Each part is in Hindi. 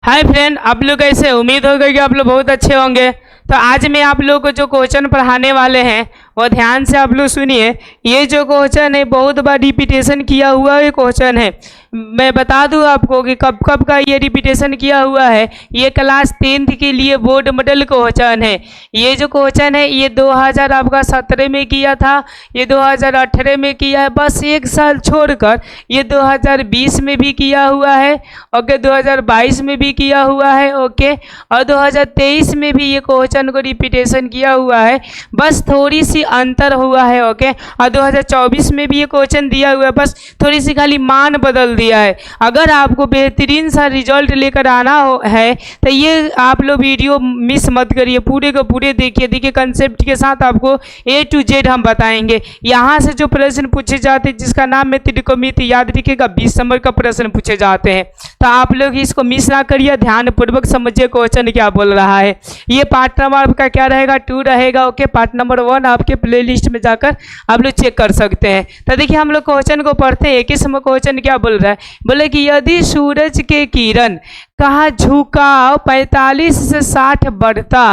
हाय फ्रेंड, आप लोग कैसे? उम्मीद होगा कि आप लोग बहुत अच्छे होंगे। तो आज मैं आप लोगों को जो क्वेश्चन पढ़ाने वाले हैं वो ध्यान से आप लोग सुनिए। ये जो क्वेश्चन है बहुत बार रिपीटेशन किया हुआ ये क्वेश्चन है। मैं बता दूं आपको कि कब कब का ये रिपीटेशन किया हुआ है। ये क्लास 10th के लिए बोर्ड मॉडल क्वेश्चन है। ये जो क्वेश्चन है ये 2017 में किया था, ये 2018 में किया है, बस एक साल छोड़कर ये 2020 में भी किया हुआ है, ओके, 2022 में भी किया हुआ है, ओके, और 2023 में भी ये क्वेश्चन को रिपीटेशन किया हुआ है, बस थोड़ी सी अंतर हुआ है, ओके, और 2024 में भी ये क्वेश्चन दिया हुआ है, बस थोड़ी सी खाली मान बदल दिया है। अगर आपको बेहतरीन सा रिजल्ट लेकर आना है तो ये आप लोग वीडियो मिस मत करिए, पूरे को पूरे देखिए कंसेप्ट के साथ आपको A to Z हम बताएंगे। यहाँ से जो प्रश्न पूछे जाते हैं जिसका नाम में त्रिकोणमिति, याद रखिएगा 20 नंबर का प्रश्न पूछे जाते हैं, तो आप लोग इसको मिस ना करिए, ध्यानपूर्वक समझिए क्वेश्चन क्या बोल रहा है। ये पार्ट नंबर आपका क्या रहेगा, 2 रहेगा, ओके। पार्ट नंबर 1 आपके प्लेलिस्ट में जाकर आप लोग चेक कर सकते हैं। तो देखिए हम लोग क्वेश्चन को पढ़ते हैं। 21 नंबर क्वेश्चन क्या बोल रहा है, बोले कि यदि सूरज के किरण का झुकाव 45 से 60 बढ़ता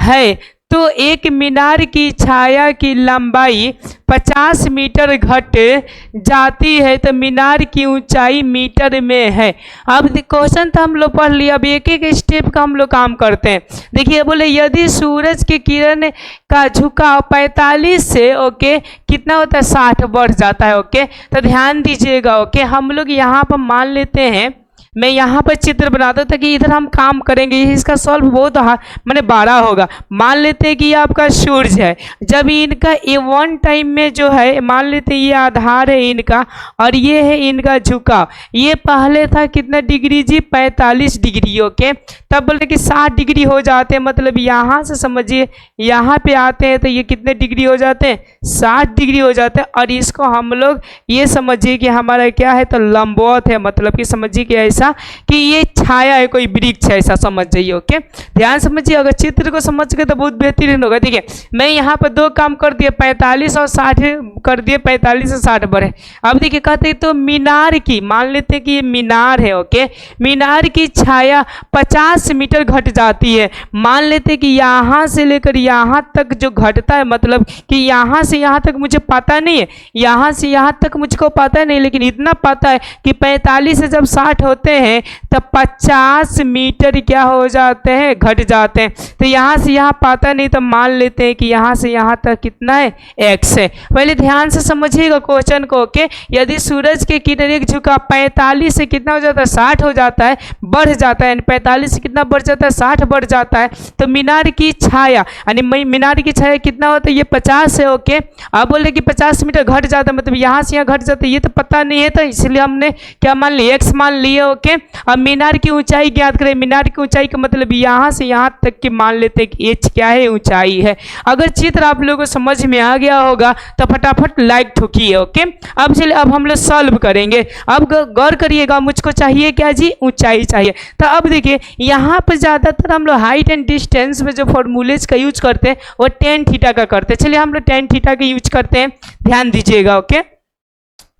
है तो एक मीनार की छाया की लंबाई 50 मीटर घट जाती है तो मीनार की ऊंचाई मीटर में है। अब क्वेश्चन तो हम लोग पढ़ लिया, अब एक एक स्टेप का हम लोग काम करते हैं। देखिए बोले यदि सूरज की किरण का झुकाव 45 से, ओके, कितना होता है, 60 बढ़ जाता है, ओके। तो ध्यान दीजिएगा, ओके। हम लोग यहाँ पर मान लेते हैं, मैं यहाँ पर चित्र बनाता हूँ ताकि इधर हम काम करेंगे, इसका सॉल्व बहुत मैंने बड़ा होगा। मान लेते हैं कि ये आपका सूरज है, जब इनका ये वन टाइम में जो है, मान लेते हैं ये आधार है इनका और ये है इनका झुकाव। ये पहले था कितना डिग्री जी, 45 डिग्री, ओके। तब बोले कि 60 डिग्री हो जाते हैं, मतलब यहाँ से समझिए यहाँ पे आते हैं तो ये कितने डिग्री हो जाते हैं, 60 डिग्री हो जाते हैं। और इसको हम लोग ये समझिए कि हमारा क्या है, तो लंबवत है, मतलब कि समझिए कि ऐसा कि ये छाया है, कोई वृक्ष है, ऐसा समझ जाइए, ओके। ध्यान समझिए, अगर चित्र को समझ गए तो बहुत बेहतरीन होगा। देखिए मैं यहाँ पर 2 काम कर दिए, 45 और 60 कर दिए, 45 से 60 बढ़े। अब देखिए कहते हैं तो मीनार की, मान लेते हैं कि ये मीनार है, ओके, मीनार की छाया 50 मीटर घट जाती है। मान लेते हैं कि यहाँ से लेकर यहाँ तक जो घटता है, मतलब कि यहाँ से यहाँ तक मुझे पता नहीं है, यहाँ से यहाँ तक मुझको पता नहीं, लेकिन इतना पता है कि 45 से जब 60 होते हैं तो 50 मीटर क्या हो जाते हैं, घट जाते हैं। तो यहाँ से यहाँ पता नहीं, तो मान लेते हैं कि यहाँ से यहाँ तक कितना है, x है। पहले ध्यान से समझिएगा क्वेश्चन को, ओके। यदि सूरज के किरण एक झुकाव 45 से कितना हो जाता है, 60 हो जाता है, बढ़ जाता है, 45 से कितना बढ़ जाता है, 60 बढ़ जाता है, तो मीनार की छाया, यानी मीनार की छाया कितना होता है, ये 50 है, ओके। अब बोले कि 50 मीटर घट जाता है, मतलब यहाँ से यहाँ घट जाता है, ये तो पता नहीं है, तो इसलिए हमने क्या मान लिया, x मान लिए, ओके। अब मीनार की ऊंचाई ज्ञात करें। मीनार की ऊंचाई का मतलब यहाँ से यहाँ तक की मान लेते हैं कि h क्या है, ऊंचाई है। अगर चित्र आप लोगों को समझ में आ गया होगा तो फटाफट लाइक ठोकिए, ओके। अब चलिए अब हम लोग सॉल्व करेंगे। अब गौर करिएगा, मुझको चाहिए क्या जी, ऊंचाई चाहिए। तो अब देखिए यहाँ पर ज़्यादातर हम लोग हाइट एंड डिस्टेंस में जो फॉर्मूलेज का यूज करते हैं वो tan थीटा का करते हैं। चलिए हम लोग tan थीटा का यूज करते हैं, ध्यान दीजिएगा, ओके।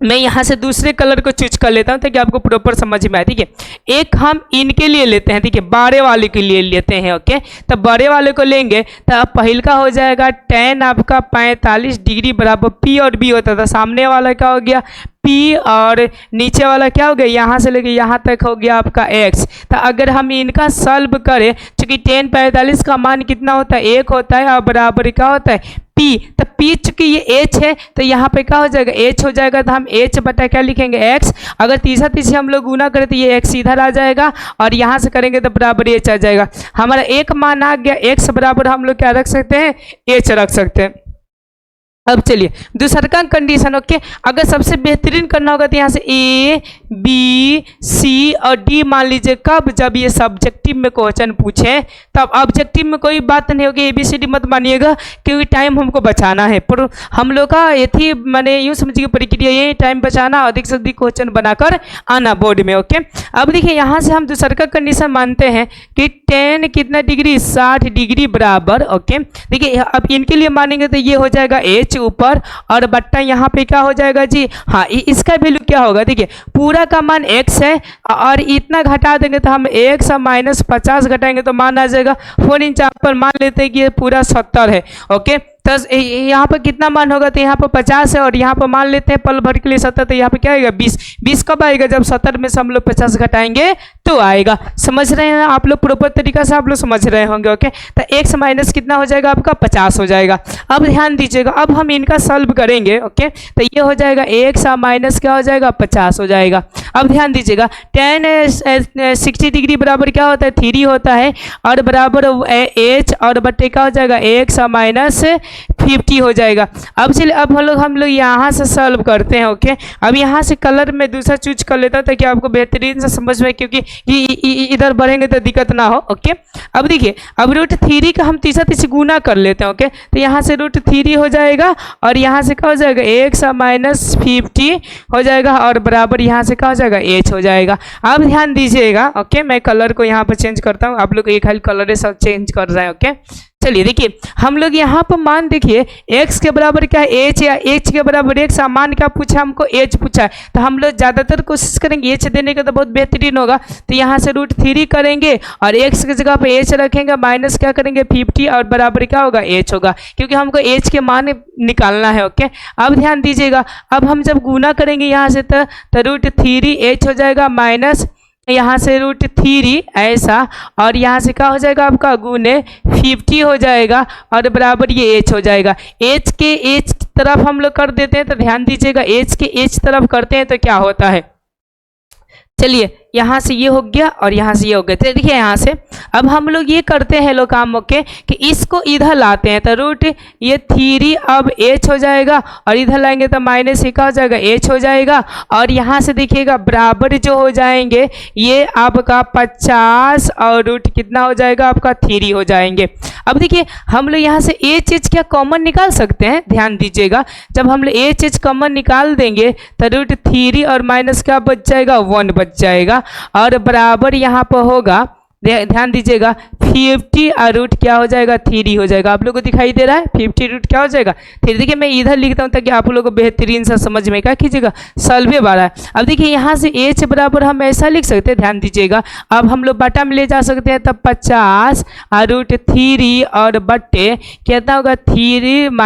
मैं यहाँ से दूसरे कलर को चूज कर लेता हूँ ताकि आपको प्रॉपर समझ में आए, ठीक है। एक हम इनके लिए लेते हैं, ठीक है, बड़े वाले के लिए लेते हैं, ओके। तो बड़े वाले को लेंगे तो अब पहल का हो जाएगा tan आपका 45 डिग्री बराबर P और B होता था। सामने वाला क्या हो गया, P, और नीचे वाला क्या हो गया, यहाँ से लेके यहाँ तक हो गया आपका x। तो अगर हम इनका सॉल्व करें, चूंकि tan 45 का मान कितना होता है, 1 होता है, और बराबर क्या होता है P। तो P चूंकि ये h है तो यहाँ पे क्या हो जाएगा, h हो जाएगा, तो हम h बटा क्या लिखेंगे, x। अगर तीसरा हम लोग गुना करें तो ये x इधर आ जाएगा और यहाँ से करेंगे तो बराबर h आ जाएगा। हमारा एक मान आ गया, x बराबर हम लोग क्या रख सकते हैं, h रख सकते हैं। अब चलिए दूसरा कंडीशन, ओके। अगर सबसे बेहतरीन करना होगा तो यहाँ से A, B, C और D मान लीजिए, कब, जब ये सब्जेक्टिव में क्वेश्चन पूछे तब। ऑब्जेक्टिव में कोई बात नहीं होगी, ABCD मत मानिएगा क्योंकि टाइम हमको बचाना है। पर हम लोग का ये थी, मैंने यूँ समझिए प्रक्रिया ये टाइम बचाना, अधिक से अधिक क्वेश्चन बनाकर आना बोर्ड में, ओके। अब देखिए यहाँ से हम दूसरा कंडीशन मानते हैं कि tan कितना डिग्री, 60 डिग्री बराबर, ओके। देखिए अब इनके लिए मानेंगे तो ये हो जाएगा h, एच ऊपर और बट्टा यहाँ पे क्या हो जाएगा जी, हाँ इसका वैल्यू क्या होगा, देखिए पूरा का मान x है और इतना घटा देंगे तो हम x और -50 घटाएंगे तो मान आ जाएगा 4 इंच। आप पर मान लेते हैं कि ये पूरा 70 है। ओके, तो यहाँ पर कितना मान होगा, तो यहाँ पर 50 है और यहाँ पर मान लेते हैं पल भर के लिए 70, तो यहाँ पे क्या आएगा 20। 20 कब आएगा, जब 70 में से हम लोग 50 घटाएंगे तो आएगा। समझ रहे हैं आप लोग, प्रॉपर तरीका से आप लोग समझ रहे होंगे। ओके, तो x माइनस कितना हो जाएगा आपका 50 हो जाएगा। अब ध्यान दीजिएगा, अब हम इनका सॉल्व करेंगे। ओके, तो ये हो जाएगा x माइनस क्या हो जाएगा 50 हो जाएगा। अब ध्यान दीजिएगा tan 60 डिग्री बराबर क्या होता है 3 होता है और बराबर h और बट्टे क्या हो जाएगा x माइनस 50 हो जाएगा। अब चलिए अब हम लोग यहाँ से सॉल्व करते हैं। ओके, अब यहाँ से कलर में दूसरा चूज कर लेता हूँ ताकि आपको बेहतरीन से समझ में, क्योंकि इधर बढ़ेंगे तो दिक्कत ना हो। ओके, अब देखिए अब √3 का हम तीसरा गुना कर लेते हैं। ओके, तो यहाँ से √3 हो जाएगा और यहाँ से क्या हो जाएगा x माइनस 50 हो जाएगा और बराबर यहाँ से क्या हो जाएगा h हो जाएगा। अब ध्यान दीजिएगा। ओके, मैं कलर को यहाँ पर चेंज करता हूँ, आप लोग एक खाली कलर सब चेंज कर रहे हैं। ओके, चलिए देखिए हम लोग यहाँ पर मान देखिए x के बराबर क्या है h या h के बराबर x, मान क्या पूछा हमको h पूछा है, तो हम लोग ज़्यादातर कोशिश करेंगे h देने का, तो बहुत बेहतरीन होगा। तो यहाँ से √3 करेंगे और x की जगह पे h रखेंगे, माइनस क्या करेंगे 50 और बराबर क्या होगा h होगा, क्योंकि हमको h के मान निकालना है। ओके, अब ध्यान दीजिएगा, अब हम जब गुना करेंगे यहाँ से तो √3h हो जाएगा माइनस यहाँ से √3 ऐसा और यहाँ से क्या हो जाएगा आपका गुने 50 हो जाएगा और बराबर ये h हो जाएगा। h के h तरफ हम लोग कर देते हैं, तो ध्यान दीजिएगा h के h तरफ करते हैं तो क्या होता है, चलिए यहाँ से ये हो गया और यहाँ से ये हो गया। तो देखिए यहाँ से अब हम लोग ये करते हैं लोग काम। ओके, कि इसको इधर लाते हैं तो √3 अब h हो जाएगा और इधर लाएंगे तो माइनस क्या हो जाएगा h हो जाएगा और यहाँ से देखिएगा बराबर जो हो जाएंगे ये आपका 50 और रूट कितना हो जाएगा आपका 3 हो जाएंगे। अब देखिए हम लोग यहाँ से h क्या कॉमन निकाल सकते हैं, ध्यान दीजिएगा जब हम लोग h कॉमन निकाल देंगे तो √3 और माइनस क्या बच जाएगा 1 बच जाएगा और बराबर यहाँ पर होगा, ध्यान दीजिएगा 50 और रूट क्या हो जाएगा 3 हो जाएगा। आप लोगों को दिखाई दे रहा है 50 रूट क्या हो जाएगा 3। देखिए मैं इधर लिखता हूँ ताकि आप लोगों को बेहतरीन सा समझ में क्या कीजिएगा सॉल्वे वाला है। अब देखिए यहाँ से h बराबर हम ऐसा लिख सकते हैं, ध्यान दीजिएगा अब हम लोग बटा में ले जा सकते हैं, तब 50 और √3 और बट्टे कितना होगा 3 -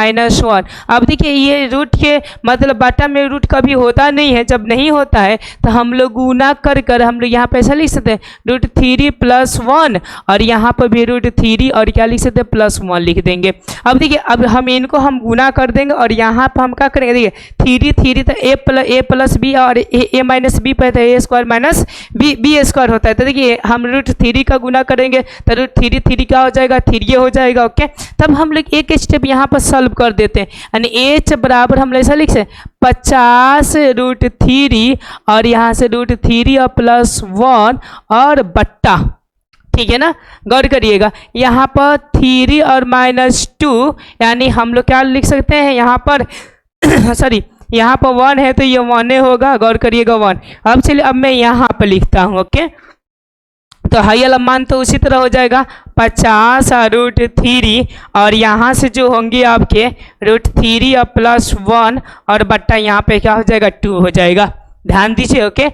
1। अब देखिए ये रूट के मतलब बटा में रूट कभी होता नहीं है, जब नहीं होता है तो हम लोग गुना कर हम लोग यहाँ पे ऐसा लिख सकते हैं √3 + 1 और यहाँ पर भी √3 और क्या लिख सकते हैं +1 लिख देंगे। अब देखिए अब हम इनको हम गुना कर देंगे और यहाँ पर हम क्या करेंगे, देखिए 3 तो a + b और a - b पे तो a² - b² होता है। तो देखिए हम √3 का गुना करेंगे तो √3 क्या हो जाएगा 3 हो जाएगा। ओके, तब हम लोग एक स्टेप यहाँ पर सॉल्व कर देते हैं, यानी h बराबर हम ऐसा लिख सकते 50 √3 और यहाँ से √3 और +1 और बट्टा, ठीक है ना, गौर करिएगा यहाँ पर 3 और -2 यानी हम लोग क्या लिख सकते हैं यहाँ पर सॉरी यहाँ पर 1 है तो ये 1 होगा, गौर करिएगा 1। अब चलिए अब मैं यहाँ पर लिखता हूँ। ओके, तो हाई वाला मान तो उसी तरह हो जाएगा 50 और √3 और यहाँ से जो होंगे आपके √3 और +1 और बट्टा यहाँ पे क्या हो जाएगा 2 हो जाएगा। ध्यान दीजिए। ओके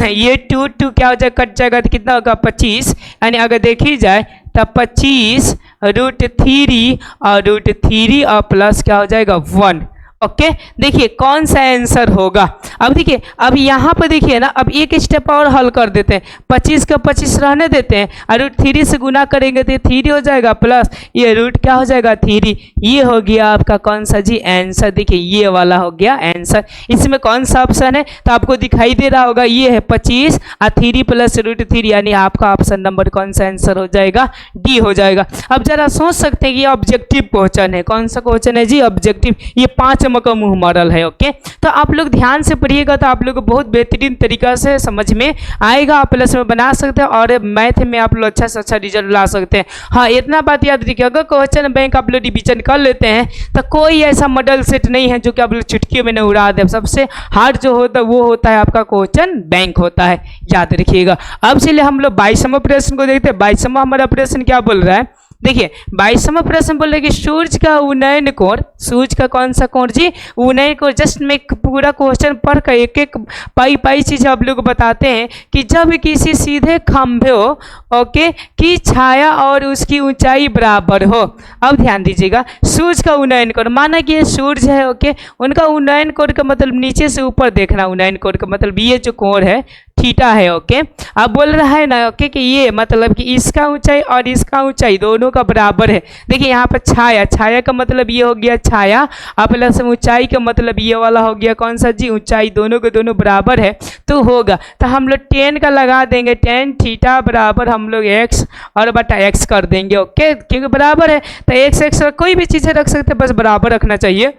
ये 2 क्या हो जाएगा कट जाएगा तो कितना होगा 25, यानी अगर देखी जाए तब 25 √3 और √3 और प्लस क्या हो जाएगा 1। ओके, देखिए कौन सा आंसर होगा। अब देखिए अब यहाँ पर देखिए ना, अब एक स्टेप और हल कर देते हैं, 25 का 25 रहने देते हैं और √3 से गुना करेंगे तो 3 हो जाएगा प्लस ये रूट क्या हो जाएगा 3। ये हो गया आपका कौन सा जी आंसर, देखिए ये वाला हो गया आंसर। इसमें कौन सा ऑप्शन है तो आपको दिखाई दे रहा होगा, ये है 25 और 3 + √3, यानी आपका ऑप्शन नंबर कौन सा आंसर हो जाएगा डी हो जाएगा। अब जरा सोच सकते हैं कि ये ऑब्जेक्टिव क्वेश्चन है, कौन सा क्वेश्चन है जी ऑब्जेक्टिव, ये 5 का मुंह मॉडल है। ओके, तो आप लोग ध्यान से पढ़िएगा तो आप लोग को बहुत बेहतरीन तरीका से समझ में आएगा, आप प्लस में बना सकते हैं और मैथ में आप लोग अच्छा से अच्छा रिजल्ट ला सकते हैं। हाँ, इतना बात याद रखिए, अगर क्वेश्चन बैंक आप लोग रिवीजन कर लेते हैं तो कोई ऐसा मॉडल सेट नहीं है जो कि आप लोग चुटकी में उड़ा दे। सबसे हार्ड जो होता है वो होता है आपका क्वेश्चन बैंक होता है, याद रखिएगा। अब चलिए हम लोग 22वां प्रश्न को देखते हैं। 22वां हमारा प्रश्न क्या बोल रहा है, देखिए 22वां प्रश्न बोल रहे कि सूर्य का उन्नयन कोण, सूर्य का कौन सा कोण जी, उन्नयन कोण। जस्ट मैं पूरा क्वेश्चन पढ़ कर एक एक पाई चीज आप लोग बताते हैं कि जब किसी सीधे खंभे हो ओके की छाया और उसकी ऊंचाई बराबर हो। अब ध्यान दीजिएगा, सूर्य का उन्नयन कोण, माना कि ये सूर्य है ओके, उनका उन्नयन कोण का मतलब नीचे से ऊपर देखना, उन्नयन कोण का मतलब ये जो कोण है थीटा है ओके। अब बोल रहा है ना ओके कि ये मतलब कि इसका ऊंचाई और इसका ऊंचाई दोनों का बराबर है। देखिए यहाँ पर छाया, छाया का मतलब ये हो गया छाया, और प्लस ऊंचाई का मतलब ये वाला हो गया कौन सा जी, ऊंचाई, दोनों के दोनों बराबर है तो होगा। तो हम लोग टेन का लगा देंगे, टेन थीटा बराबर हम लोग एक्स और बटा एक्स कर देंगे ओके, क्योंकि बराबर है तो एक्स एक्स कोई भी चीज़ें रख सकते हैं, बस बराबर रखना चाहिए।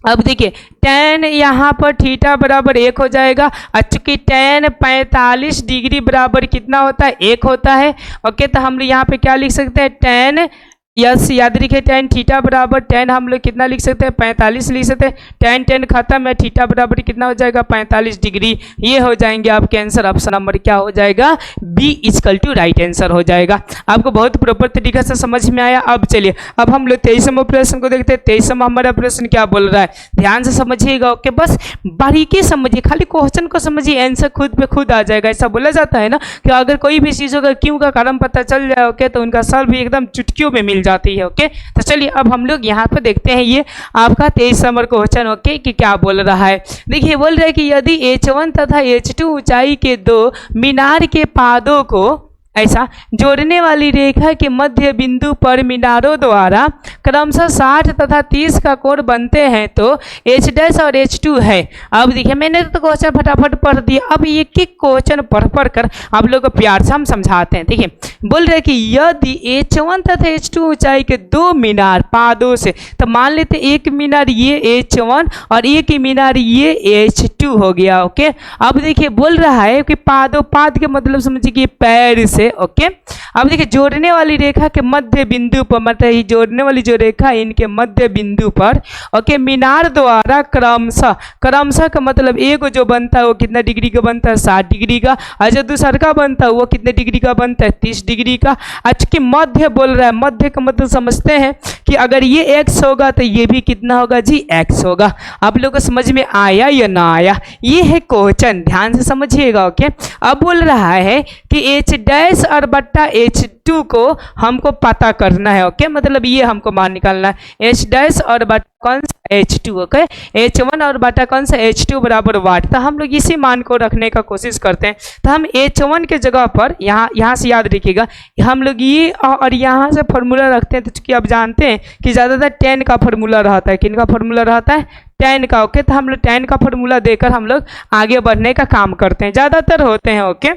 अब देखिए tan यहाँ पर थीटा बराबर 1 हो जाएगा, और चूंकि tan 45 डिग्री बराबर कितना होता है, 1 होता है ओके। तो हम लोग यहाँ पे क्या लिख सकते हैं, tan यस याद रखिए tan थीटा बराबर tan हम लोग कितना लिख सकते हैं, 45 लिख सकते हैं। tan खत्म है, थीटा बराबर कितना हो जाएगा, 45 डिग्री। ये हो जाएंगे आपके आंसर, ऑप्शन नंबर क्या हो जाएगा, B equal to right answer हो जाएगा। आपको बहुत प्रॉपर तरीके से समझ में आया। अब चलिए अब हम लोग 23वां प्रश्न को देखते हैं। 23वां हमारा प्रश्न क्या बोल रहा है, ध्यान से समझिएगा ओके, बस बारीकी समझिए, खाली क्वेश्चन को समझिए, आंसर खुद पे खुद आ जाएगा। ऐसा बोला जाता है ना कि अगर कोई भी चीज़ों का क्यों का कारण पता चल जाए ओके, तो उनका सॉल्व भी एकदम चुटकियों में मिल जाती है ओके। तो चलिए अब हम लोग यहाँ पर देखते हैं ये आपका 23 नंबर क्वेश्चन ओके कि क्या बोल रहा है। देखिए बोल रहा है कि यदि H1 तथा H2 ऊंचाई के दो मीनार के पादों को ऐसा जोड़ने वाली रेखा के मध्य बिंदु पर मीनारों द्वारा क्रमशः 60 तथा 30 का कोण बनते हैं तो H डैश और H2 है। अब देखिए मैंने तो क्वेश्चन फटाफट पढ़ दिया, अब एक एक क्वेश्चन पढ़ कर आप लोग को प्यार से हम समझाते हैं। देखिए बोल रहे कि यदि H1 तथा H2 ऊंचाई के दो मीनार पादों से, तो मान लेते एक मीनार ये H1 और एक ही मीनार ये H2 हो गया ओके। अब देखिए बोल रहा है कि पादों, पाद के मतलब समझिए कि पैर से ओके। अब देखिए जोड़ने वाली रेखा के मध्य बिंदु पर, मतलब ये जोड़ने वाली जो रेखा है इनके मध्य बिंदु पर ओके मीनार द्वारा क्रमशः, क्रमशः का मतलब एक जो बनता है वो कितना डिग्री का बनता है, 60 डिग्री का, और जो दूसरा का बनता है वो कितने डिग्री का बनता है, 30 डिग्री का। आज के मध्य बोल रहा है, मध्य का मतलब समझते हैं कि अगर ये x होगा तो ये भी कितना होगा जी, x होगा। आप लोग को समझ में आया या ना आया, ये है क्वेश्चन, ध्यान से समझिएगा ओके। अब बोल रहा है कि H डैश और बट्टा H2 को हमको पता करना है ओके, मतलब ये हमको मान निकालना है। H डैश और बट्टा कौन सा H2 ओके, H1 और बटा कौन सा H2 बराबर वाट। तो हम लोग इसी मान को रखने का कोशिश करते हैं। तो हम H1 के जगह पर यहाँ से याद रखिएगा, हम लोग ये और यहाँ से फॉर्मूला रखते हैं। तो चूंकि आप जानते हैं कि ज़्यादातर tan का फॉर्मूला रहता है, किन का फॉर्मूला रहता है, tan का ओके। तो हम लोग tan का फॉर्मूला देकर हम लोग आगे बढ़ने का काम करते हैं, ज़्यादातर होते हैं ओके।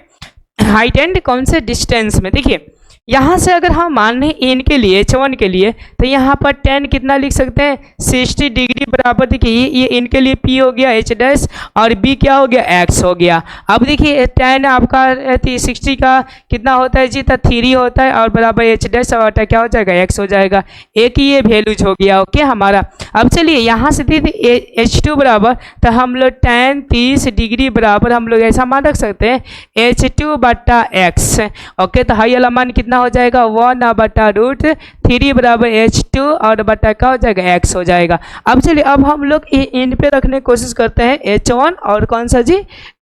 हाइट एंड कौन से डिस्टेंस में, देखिए यहाँ से अगर हम मान लें इन के लिए H1 के लिए, तो यहाँ पर tan कितना लिख सकते हैं, 60 डिग्री बराबर। देखिए ये इनके लिए P हो गया H डैश और B क्या हो गया, X हो गया। अब देखिए tan आपका 60 का कितना होता है जी, तो 3 होता है, और बराबर H डैश और क्या हो जाएगा, X हो जाएगा। एक ही ये वैल्यूज हो गया ओके हमारा। अब चलिए यहाँ से दीजिए H2 बराबर, तो हम लोग tan 30 डिग्री बराबर हम लोग ऐसा मान रख सकते हैं H2 बटा X ओके। तो हाई वाला मान कितना हो जाएगा, 1/√3 बराबर H2 और बटा क्या हो जाएगा, X हो जाएगा। अब चलिए अब हम लोग इन पे रखने की कोशिश करते हैं H1 और कौन सा जी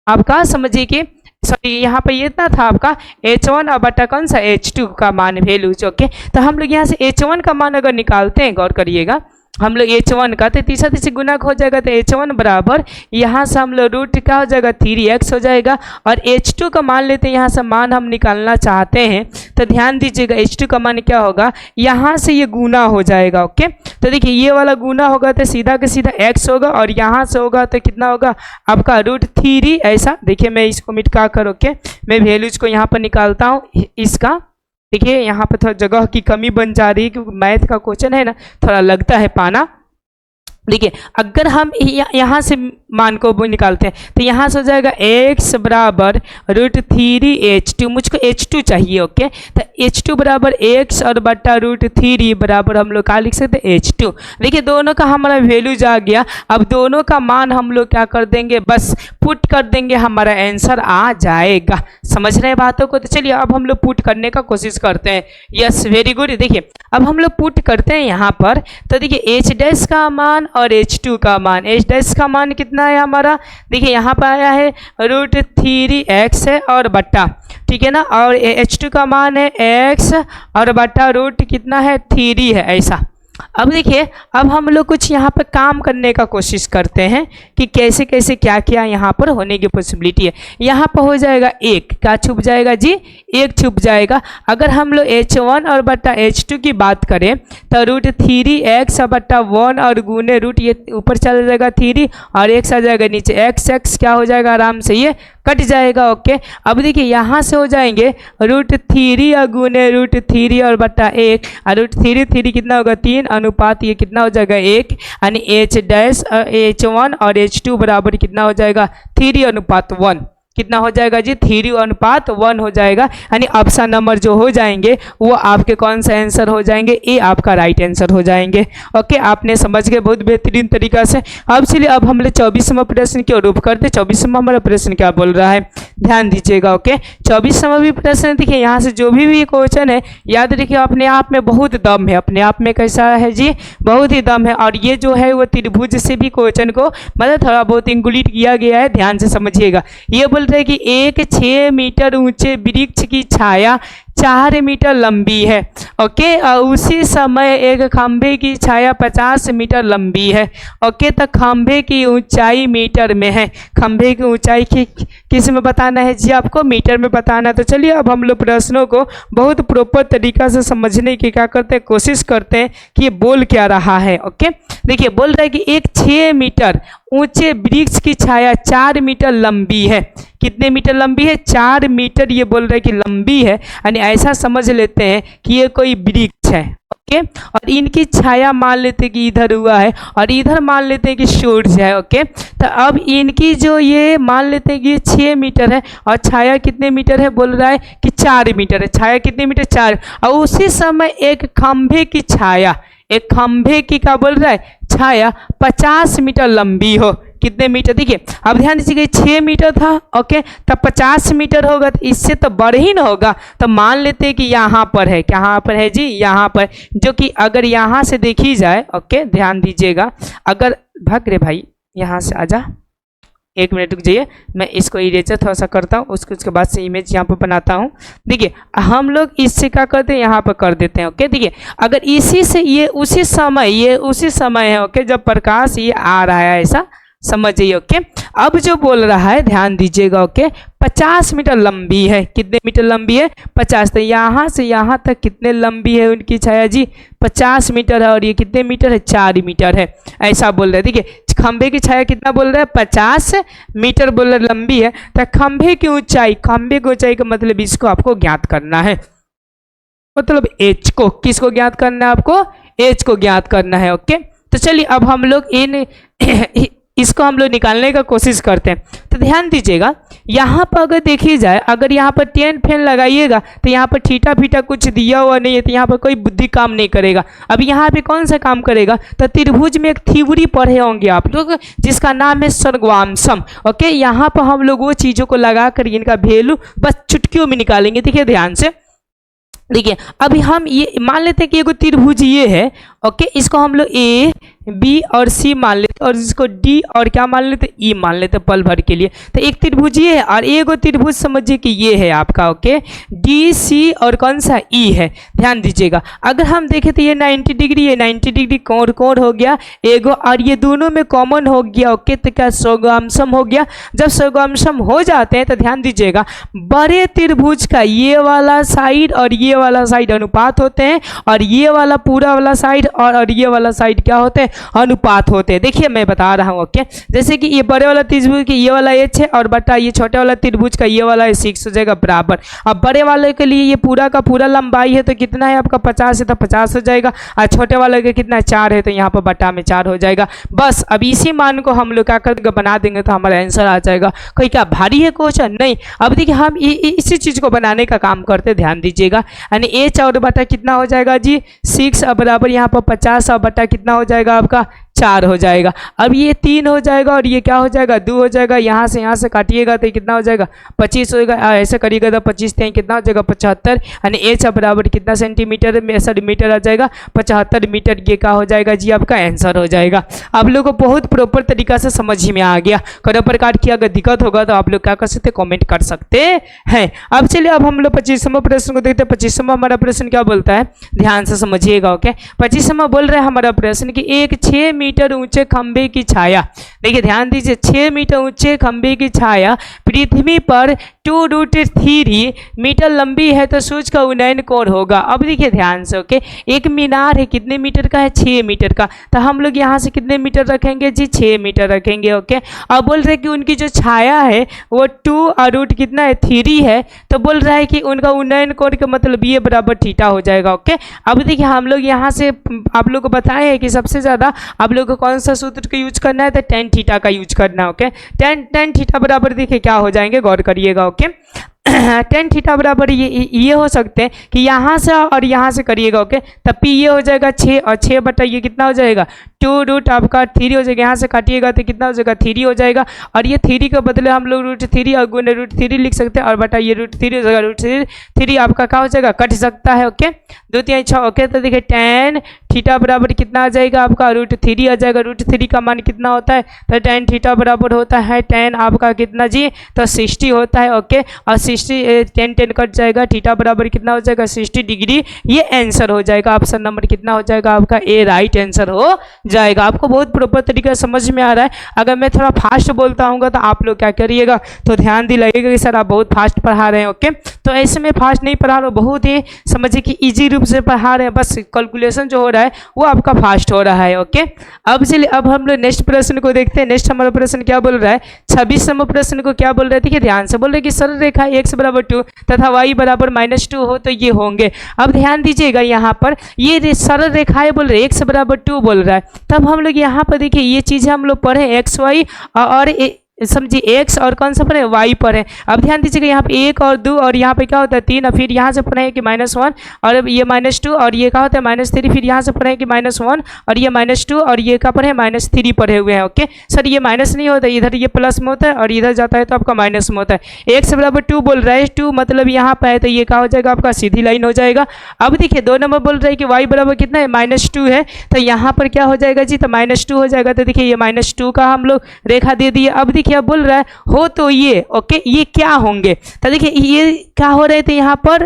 आपका, समझिए कि सॉरी यहाँ पे ये इतना था आपका H1 और बटा कौन सा H2 का मान वैल्यूज ओके। तो हम लोग यहाँ से H1 का मान अगर निकालते हैं, गौर करिएगा, हम लोग H1 का तो तीसरा गुणक हो जाएगा, तो H1 बराबर यहाँ से हम लोग रूट क्या हो जाएगा, 3x हो जाएगा। और H2 का मान लेते हैं, यहाँ से मान हम निकालना चाहते हैं, तो ध्यान दीजिएगा H2 का मान क्या होगा, यहाँ से ये गुना हो जाएगा ओके। तो देखिए ये वाला गुना होगा तो सीधा के सीधा x होगा, और यहाँ से होगा तो कितना होगा आपका √3 ऐसा। देखिए मैं इसको मिटा कर ओके, मैं वैल्यूज को यहाँ पर निकालता हूँ इसका। देखिए यहाँ पे थोड़ा जगह की कमी बन जा रही है क्योंकि मैथ का क्वेश्चन है ना, थोड़ा लगता है पाना। देखिए अगर हम यहाँ से मान को निकालते हैं तो यहाँ से हो जाएगा x बराबर √3h2, मुझको h2 चाहिए। ओके, तो h2 बराबर x और बट्टा √3 बराबर हम लोग क्या लिख सकते हैं h2। देखिए दोनों का हमारा वैल्यू जा गया। अब दोनों का मान हम लोग क्या कर देंगे, बस पुट कर देंगे, हमारा आंसर आ जाएगा। समझ रहे हैं बातों को? तो चलिए अब हम लोग पुट करने का कोशिश करते हैं। Yes, very good. देखिए अब हम लोग पुट करते हैं यहाँ पर, तो देखिए h डैश का मान और h2 का मान, h डैश का मान कितना है हमारा, देखिए यहाँ पर आया है √3x है और बट्टा, ठीक है ना, और h2 का मान है x और बट्टा रूट कितना है 3 है, ऐसा। अब देखिए अब हम लोग कुछ यहाँ पर काम करने का कोशिश करते हैं कि कैसे कैसे क्या क्या यहाँ पर होने की पॉसिबिलिटी है। यहाँ पर हो जाएगा एक, क्या छुप जाएगा जी, एक छुप जाएगा। अगर हम लोग h1 और बट्टा h2 की बात करें तो √3x बट्टा 1 और गुने रूट, ये ऊपर चला जाएगा 3 और x आ जाएगा नीचे, x क्या हो जाएगा, आराम से ये कट जाएगा। ओके, अब देखिए यहाँ से हो जाएंगे √3 और गुने √3 और बट्टा 1 और √3 कितना होगा 3 अनुपात ये कितना हो जाएगा 1, यानी h डैश h1 और h2 बराबर कितना हो जाएगा 3 अनुपात 1, कितना हो जाएगा जी 3 अनुपात 1 हो जाएगा। यानी ऑप्शन नंबर जो हो जाएंगे वो आपके कौन सा आंसर हो जाएंगे, ए आपका राइट आंसर हो जाएंगे। ओके, आपने समझ गए बहुत बेहतरीन तरीका से। अब चलिए अब हम लोग 24वां प्रश्न की ओर करते। 24वां हमारा प्रश्न क्या बोल रहा है, ध्यान दीजिएगा। ओके, 24वां भी प्रश्न देखिए, यहाँ से जो भी क्वेश्चन है याद रखिए, अपने आप में बहुत दम है, अपने आप में कैसा है जी, बहुत ही दम है। और ये जो है वो त्रिभुज से भी क्वेश्चन को मतलब थोड़ा बहुत इंक्लूड किया गया है, ध्यान से समझिएगा। ये बोल रहे कि एक 6 मीटर ऊंचे वृक्ष की छाया 4 मीटर लंबी है। ओके, उसी समय एक खंभे की छाया 50 मीटर लंबी है। ओके, तो खंभे की ऊंचाई मीटर में है। खंभे की ऊंचाई की किस में बताना है जी, आपको मीटर में बताना है। तो चलिए अब हम लोग प्रश्नों को बहुत प्रॉपर तरीका से समझने की क्या करते हैं, कोशिश करते हैं कि ये बोल क्या रहा है। ओके, देखिए बोल रहा है कि एक 6 मीटर ऊंचे वृक्ष की छाया 4 मीटर लंबी है। कितने मीटर लंबी है, 4 मीटर ये बोल रहे हैं कि लंबी है, यानी ऐसा समझ लेते हैं कि ये कोई वृक्ष है। ओके, और इनकी छाया मान लेते हैं कि इधर हुआ है और इधर मान लेते हैं कि सूर्य है। ओके, तो अब इनकी जो ये मान लेते हैं कि ये 6 मीटर है और छाया कितने मीटर है, बोल रहा है कि 4 मीटर है। छाया कितने मीटर, 4। और उसी समय एक खंभे की छाया, एक खंभे की क्या बोल रहा है, छाया 50 मीटर लंबी हो। कितने मीटर, देखिए अब ध्यान दीजिए 6 मीटर था। ओके, तब 50 मीटर होगा तो इससे तो बड़े ही ना होगा। तो मान लेते हैं कि यहाँ पर है, कहाँ पर है जी, यहाँ पर, जो कि अगर यहाँ से देखी जाए। ओके, ध्यान दीजिएगा, अगर भाग रे भाई यहाँ से आजा, 1 मिनट रुक जाइए, मैं इसको इरेजर थोड़ा सा करता हूँ, उसके बाद से इमेज यहाँ पर बनाता हूँ। देखिए हम लोग इससे क्या करते हैं, यहाँ पर कर देते हैं। ओके, देखिए अगर इसी से ये उसी समय है। ओके, जब प्रकाश ये आ रहा है, ऐसा समझिए। ओके, अब जो बोल रहा है ध्यान दीजिएगा। ओके, 50 मीटर लंबी है। कितने मीटर लंबी है, 50। तो यहाँ से यहाँ तक कितने लंबी है उनकी छाया जी, 50 मीटर है। और ये कितने मीटर है, 4 मीटर है, ऐसा बोल रहे हैं। देखिए खंभे की छाया कितना बोल रहा है, 50 मीटर बोल रहे लंबी है। तो खंभे की ऊंचाई का मतलब इसको आपको ज्ञात करना है, मतलब एच को, किसको ज्ञात करना है आपको, एच को ज्ञात करना है। ओके, तो चलिए अब हम लोग इसको हम लोग निकालने का कोशिश करते हैं। तो ध्यान दीजिएगा, यहाँ पर अगर देखी जाए, अगर यहाँ पर 10 फैन लगाइएगा तो यहाँ पर थीटा फीटा कुछ दिया हुआ नहीं है, तो यहाँ पर कोई बुद्धि काम नहीं करेगा। अब यहाँ पे कौन सा काम करेगा, तो त्रिभुज में एक थ्योरी पढ़े होंगे आप लोग जिसका नाम है सर्गवांशम। ओके, यहाँ पर हम लोग वो चीज़ों को लगा कर इनका वैल्यू बस चुटकियों में निकालेंगे। देखिए ध्यान से, देखिए अभी हम ये मान लेते हैं कि एगो त्रिभुज ये है। ओके, इसको हम लोग ए बी और सी मान लेते और इसको डी और क्या मान लेते, ई मान लेते पल भर के लिए। तो एक त्रिभुज ये है और एगो त्रिभुज समझिए कि ये है आपका। ओके, डी सी और कौन सा, ई है। ध्यान दीजिएगा, अगर हम देखें तो ये 90 डिग्री है, 90 डिग्री कोण हो गया एगो, और ये दोनों में कॉमन हो गया। ओके, तो क्या सर्गवांशम हो गया। जब सर्गवांशम हो जाते हैं तो ध्यान दीजिएगा, बड़े त्रिभुज का ये वाला साइड और ये वाला साइड अनुपात होते हैं, और ये वाला पूरा वाला साइड और ये वाला साइड क्या होते हैं, अनुपात होते हैं। देखिए मैं बता रहा हूँ। ओके, जैसे कि ये बड़े वाला त्रिभुज की ये वाला h है और बटा ये छोटे वाला त्रिभुज का ये वाला 6 हो जाएगा बराबर। अब बड़े वाले के लिए ये पूरा का पूरा लंबाई है तो कितना है आपका 50 है तो 50 हो जाएगा, और छोटे वाले का कितना 4 है तो यहाँ पर बटा में 4 हो जाएगा। बस अब इसी मान को हम लोग क्या कर देंगे, बना देंगे तो हमारा आंसर आ जाएगा। कोई क्या भारी है क्वेश्चन? नहीं। अब देखिए हम इसी चीज को बनाने का काम करते, ध्यान दीजिएगा। यानी h और बटा कितना हो जाएगा जी 6 और बराबर यहाँ पर 50 और बटा कितना हो जाएगा आपका 4 हो जाएगा। अब ये 3 हो जाएगा और ये क्या हो जाएगा 2 हो जाएगा। यहाँ से काटिएगा तो कितना हो जाएगा 25 होगा। ऐसे करिएगा तो 25 थे कितना हो जाएगा 75, यानी h बराबर कितना सेंटीमीटर में, सॉरी मीटर आ जाएगा 75 मीटर। ये क्या हो जाएगा जी आपका आंसर हो जाएगा। आप लोग को बहुत प्रॉपर तरीका से समझ में आ गया। कई प्रकार की अगर दिक्कत होगा तो आप लोग क्या कर सकते हैं, कमेंट कर सकते हैं। अब चलिए अब हम लोग 25वां प्रश्न को देखते हैं। 25वां हमारा प्रश्न क्या बोलता है, ध्यान से समझिएगा। ओके, 25वां बोल रहा है हमारा प्रश्न कि एक 6 मीटर ऊंचे खंबे की छाया, देखिए ध्यान दीजिए, 6 मीटर ऊंचे खंबे की छाया पृथ्वी पर 2√3 मीटर लंबी है तो सूर्य का उन्नयन कोण होगा। अब देखिए ध्यान से। ओके, एक मीनार है, कितने मीटर का है 6 मीटर का, तो हम लोग यहाँ से कितने मीटर रखेंगे जी 6 मीटर रखेंगे। ओके, अब बोल रहे कि उनकी जो छाया है वो 2 और रूट कितना है 3 है, तो बोल रहा है कि उनका उन्नयन कोण का मतलब ये बराबर थीटा हो जाएगा। ओके, अब देखिए हम लोग यहाँ से आप लोग को बताए हैं कि सबसे ज़्यादा आप लोग को कौन सा सूत्र का यूज करना है, तो tan थीटा का यूज करना है। ओके, tan थीटा बराबर देखिए क्या हो जाएंगे, गौर करिएगा। ओके, tan थीटा बराबर ये हो सकते हैं कि यहाँ से और यहाँ से करिएगा। ओके, तब भी ये हो जाएगा 6 और 6 बटा ये कितना हो जाएगा 2 रूट आपका 3 हो जाएगा। यहाँ से काटिएगा तो कितना हो जाएगा 3 हो जाएगा, और ये 3 के बदले हम लोग √3 और गुने √3 लिख सकते हैं, और बटा ये √3 हो जाएगा। √3 आपका क्या हो जाएगा, कट सकता है। ओके, 2 3 6। ओके, तो देखिए tan थीटा बराबर कितना आ जाएगा आपका √3 आ जाएगा। √3 का मान कितना होता है, तो tan थीटा बराबर होता है tan आपका कितना जी, तो 60 होता है। ओके, और 60 10 कट जाएगा, थीटा बराबर कितना हो जाएगा 60 डिग्री। ये आंसर हो जाएगा, ऑप्शन नंबर कितना हो जाएगा आपका ए राइट आंसर हो जाएगा। आपको बहुत प्रॉपर तरीके से समझ में आ रहा है। अगर मैं थोड़ा फास्ट बोलता हूँ तो आप लोग क्या करिएगा, तो ध्यान दिलाइएगा कि सर आप बहुत फास्ट पढ़ा रहे हैं। ओके, तो ऐसे में फास्ट नहीं पढ़ा रहा हूँ, बहुत ही समझिए कि ईजी रूप से पढ़ा रहे हैं, बस कैलकुलेशन जो हो रहा है वो आपका फास्ट हो रहा है। ओके, अब चलिए अब हम लोग नेक्स्ट प्रश्न को देखते हैं। नेक्स्ट हमारा प्रश्न क्या बोल रहा है, 26वां प्रश्न को क्या बोल रहे हैं, देखिए ध्यान से। बोल रहे कि सरल रेखा x बराबर 2 तथा y बराबर -2 हो तो ये होंगे। अब ध्यान दीजिएगा, यहाँ पर ये सरल रेखाएं बोल रहे हैं, x बराबर 2 बोल रहा है, तब हम लोग यहाँ पर देखिए ये चीज़ें हम लोग पढ़े x y और समझिए x और कौन सा पर है y पर है। अब ध्यान दीजिएगा यहाँ पे 1 और 2 और यहाँ पे क्या होता है 3, और फिर यहाँ से पढ़े कि -1 और ये -2 और ये क्या होता है -3, फिर यहाँ से पढ़े कि -1 और ये -2 और ये क्या पढ़े -3 पढ़े हुए हैं। ओके सर, ये माइनस नहीं होता, इधर ये प्लस में होता है और इधर जाता है तो आपका माइनस में होता है। x बराबर 2 बोल रहा है, 2 मतलब यहाँ पर है तो ये क्या हो जाएगा आपका सीधी लाइन हो जाएगा। अब देखिए 2 नंबर बोल रहा है कि y बराबर कितना है -2 है, तो यहाँ पर क्या हो जाएगा जी, तो -2 हो जाएगा। तो देखिए ये -2 का हम लोग रेखा दे दिए। अब क्या बोल रहा है हो तो ये ओके, ये क्या होंगे, तो देखिए ये क्या हो रहे थे यहाँ पर,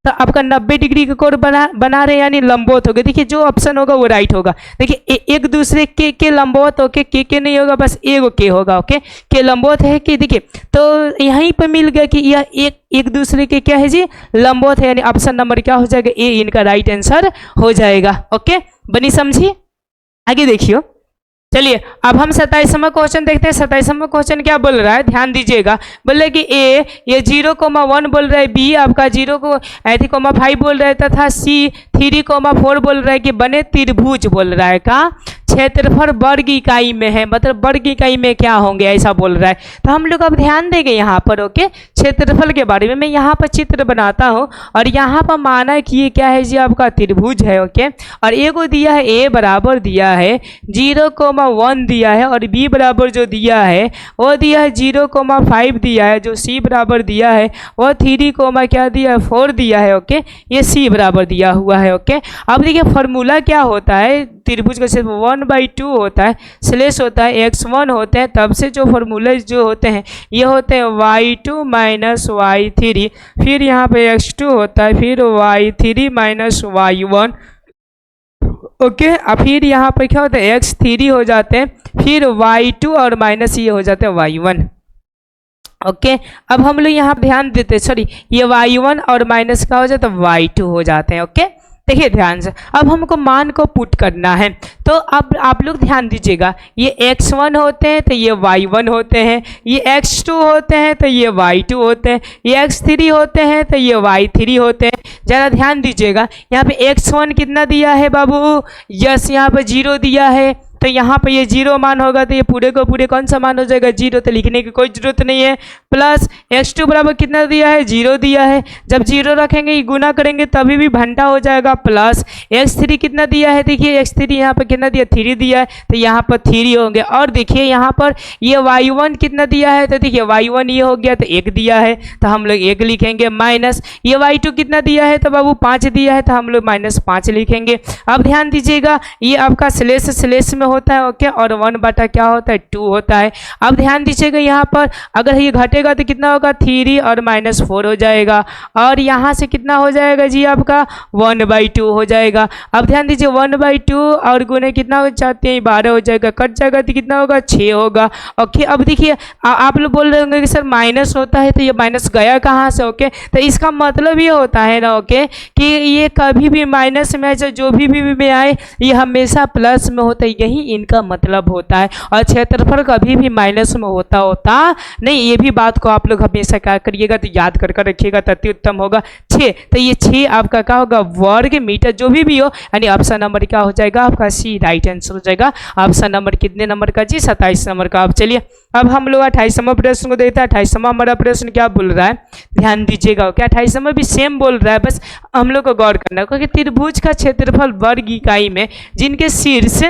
तो आपका 90 डिग्री का कोण बना रहे यानी लंबवत हो गए। देखिए जो ऑप्शन होगा वो राइट होगा। देखिए एक दूसरे के लंबवत ओके, के नहीं होगा, बस एगो के होगा। ओके, के लंबवत है कि देखिए तो यहीं पर मिल गया कि यह एक दूसरे के क्या है जी लंबवत है, यानी ऑप्शन नंबर क्या हो जाएगा ए इनका राइट आंसर हो जाएगा। ओके बनी समझी, आगे देखियो। चलिए अब हम 27वां क्वेश्चन देखते हैं। 27वां क्वेश्चन क्या बोल रहा है, ध्यान दीजिएगा। बोले कि ए ये 0,1 बोल रहा है, बी आपका 0,5 बोल रहा है, तथा सी 3,4 बोल रहा है कि बने त्रिभुज बोल रहा है का क्षेत्रफल वर्ग इकाई में है, मतलब वर्ग इकाई में क्या होंगे ऐसा बोल रहा है। तो हम लोग अब ध्यान देंगे यहाँ पर। ओके, क्षेत्रफल के बारे में मैं यहाँ पर चित्र बनाता हूँ और यहाँ पर माना कि ये क्या है जी आपका त्रिभुज है। ओके, और ए को दिया है ए बराबर दिया है 0,1 दिया है, और बी बराबर जो दिया है वो दिया है 0,5 दिया है, जो सी बराबर दिया है वो 3, क्या दिया है 4 दिया है। ओके, ये सी बराबर दिया हुआ है। ओके, अब देखिए फॉर्मूला क्या होता है, त्रिभुज का क्षेत्र 1/2 होता है, स्लेश होता है x1 होते हैं, तब से जो फॉर्मूले जो होते हैं ये होते हैं y2 - y3, फिर यहाँ पे x2 होता है, फिर y3 - y1। ओके, अब फिर यहाँ पे क्या होता है x3 हो जाते हैं, फिर y2 और माइनस ये हो जाते हैं y1। ओके, अब हम लोग यहाँ ध्यान देते हैं, सॉरी ये y1 और माइनस का हो जाता है y2 हो जाते हैं। ओके, देखिए ध्यान से, अब हमको मान को पुट करना है। तो अब आप लोग ध्यान दीजिएगा, ये x1 होते हैं तो ये y1 होते हैं, ये x2 होते हैं तो ये y2 होते हैं, ये x3 होते हैं तो ये y3 होते हैं। ज़रा ध्यान दीजिएगा, यहाँ पे x1 कितना दिया है बाबू? यस, यहाँ पे 0 दिया है, तो यहाँ पे ये 0 मान होगा तो ये पूरे को पूरे कौन सा मान हो जाएगा? 0, तो लिखने की कोई जरूरत नहीं है। प्लस x2 बराबर कितना दिया है? 0 दिया है। जब 0 रखेंगे, ये गुना करेंगे तभी भी घंटा हो जाएगा। प्लस x3 कितना दिया है? देखिए x3 यहाँ पर कितना दिया? 3 दिया है, तो यहाँ पर 3 होंगे। और देखिए यहाँ पर ये y1 कितना दिया है? तो देखिए y1 ये हो गया तो 1 दिया है, तो हम लोग 1 लिखेंगे। माइनस ये y2 कितना दिया है? तो बाबू 5 दिया है, तो हम लोग -5 लिखेंगे। अब ध्यान दीजिएगा, ये आपका स्लेश में होता है, ओके, और 1 बटा क्या होता है? 2 होता है। अब ध्यान दीजिएगा, यहाँ पर अगर ये घटेगा तो कितना होगा? 3 और -4 हो जाएगा, और यहाँ से कितना हो जाएगा जी? आपका 1/2 हो जाएगा। अब ध्यान दीजिए, 1/2 और गुने कितना हो जाते हैं? 12 हो जाएगा, कट जाएगा तो कितना होगा? 6 होगा। ओके, अब देखिए आप लोग बोल रहे होंगे कि सर माइनस होता है, तो ये माइनस गया कहाँ से? ओके, तो इसका मतलब ये होता है ना, ओके, कि ये कभी भी माइनस में जो भी आए, ये हमेशा प्लस में होता है, यही इनका मतलब होता है। और क्षेत्रफल कभी भी माइनस में होता नहीं, ये भी बात को आप लोग हमेशा क्या करिएगा? तो याद कर रखिएगा, तति उत्तम होगा। 6, तो ये 6 आपका क्या होगा? वर्ग मीटर, जो भी हो, यानी ऑप्शन नंबर क्या हो जाएगा? आपका सी राइट आंसर हो जाएगा। ऑप्शन नंबर कितने नंबर का जी? 27 नंबर का। अब चलिए, अब हम लोग 28वां प्रश्न को देखते हैं। 28वां हमारा प्रश्न क्या बोल रहा है? ध्यान दीजिएगा, क्या 28वां भी सेम बोल रहा है, बस हम लोग को गौर करना है, क्योंकि त्रिभुज का क्षेत्रफल वर्ग इकाई में जिनके शीर्ष,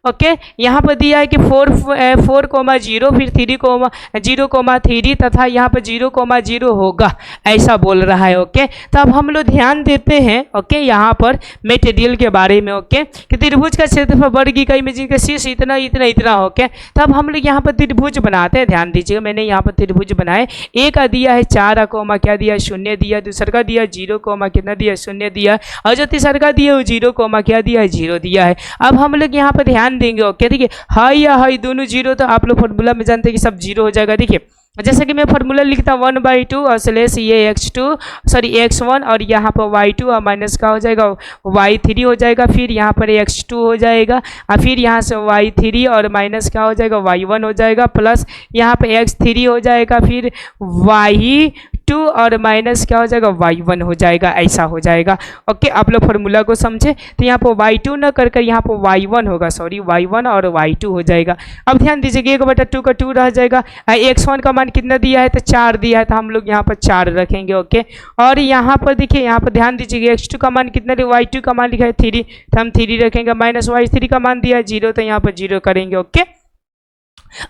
ओके, यहाँ पर दिया है कि 4,0 फिर 0,3 तथा यहाँ पर 0,0 होगा, ऐसा बोल रहा है। ओके, तो अब हम लोग ध्यान देते हैं, ओके, यहाँ पर मटेरियल के बारे में, ओके, कि त्रिभुज का क्षेत्रफल वर्ग इकाई में जिनके शीर्ष इतना इतना इतना, ओके। तो अब हम लोग यहाँ पर त्रिभुज बनाते हैं। ध्यान दीजिएगा, मैंने यहाँ पर त्रिभुज बनाए। एक का दिया है 4 कोमा क्या दिया? 0 दिया। दूसरा का दिया 0 कोमा कितना दिया? 0 दिया। और जो तीसरा का दिया वो 0 कोमा क्या दिया है? 0 दिया है। अब हम लोग यहाँ पर ध्यान देंगे, ओके, देखिए हाई या हाई दोनों 0, तो आप लोग फॉर्मूला में जानते हैं कि सब 0 हो जाएगा। देखिए जैसे कि मैं फॉर्मूला लिखता हूँ 1/2 और स्लेश ये x1 और यहाँ पर y2 और माइनस का हो जाएगा y3 हो जाएगा, फिर यहाँ पर x2 हो जाएगा और फिर यहाँ से y3 और माइनस क्या हो जाएगा? y1 हो जाएगा, प्लस यहाँ पे x3 हो जाएगा, फिर y2 और माइनस क्या हो जाएगा? y1 हो जाएगा, ऐसा हो जाएगा। ओके, आप लोग फॉर्मूला को समझे, तो यहाँ पर y2 न कर यहाँ पर y1 होगा, सॉरी y1 और y2 हो जाएगा। अब ध्यान दीजिएगा 1/2 का 2 रह जाएगा। x1 का मान कितना दिया है? तो 4 दिया है, तो हम लोग यहाँ पर 4 रखेंगे। ओके, और यहाँ पर देखिए, यहाँ पर ध्यान दीजिएगा x2 का मान कितना दिया? y2 का मान लिखा है 3, तो हम 3 रखेंगे। माइनस y3 का मान दिया है 0, तो यहाँ पर 0 करेंगे। ओके,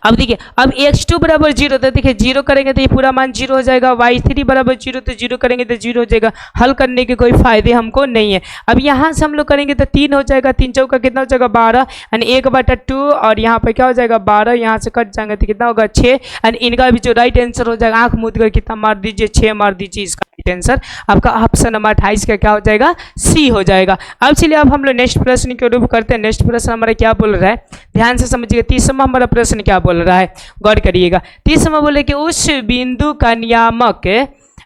अब देखिए, अब x2 बराबर 0, तो देखिए 0 करेंगे तो ये पूरा मान 0 हो जाएगा। y3 बराबर 0, तो 0 करेंगे तो 0 हो जाएगा। हल करने के कोई फायदे हमको नहीं है। अब यहाँ से हम लोग करेंगे तो 3 हो जाएगा, 3 चौका कितना हो जाएगा? 12, यानी 1/2 और यहाँ पर क्या हो जाएगा? 12, यहाँ से कट जाएंगे तो कितना होगा? 6, यानी इनका भी जो राइट आंसर हो जाएगा, आँख मूंद कर कितना मार दीजिए? 6 मार दीजिए। इसका राइट आंसर आपका ऑप्शन नंबर 28 का क्या हो जाएगा? सी हो जाएगा। अब चलिए, अब हम लोग नेक्स्ट प्रश्न के रूप करते हैं। नेक्स्ट प्रश्न हमारा क्या बोल रहा है? ध्यान से समझिएगा। 30वां हमारा प्रश्न क्या बोल रहा है? गौर करिएगा। 30वां बोले कि उस बिंदु का नियामक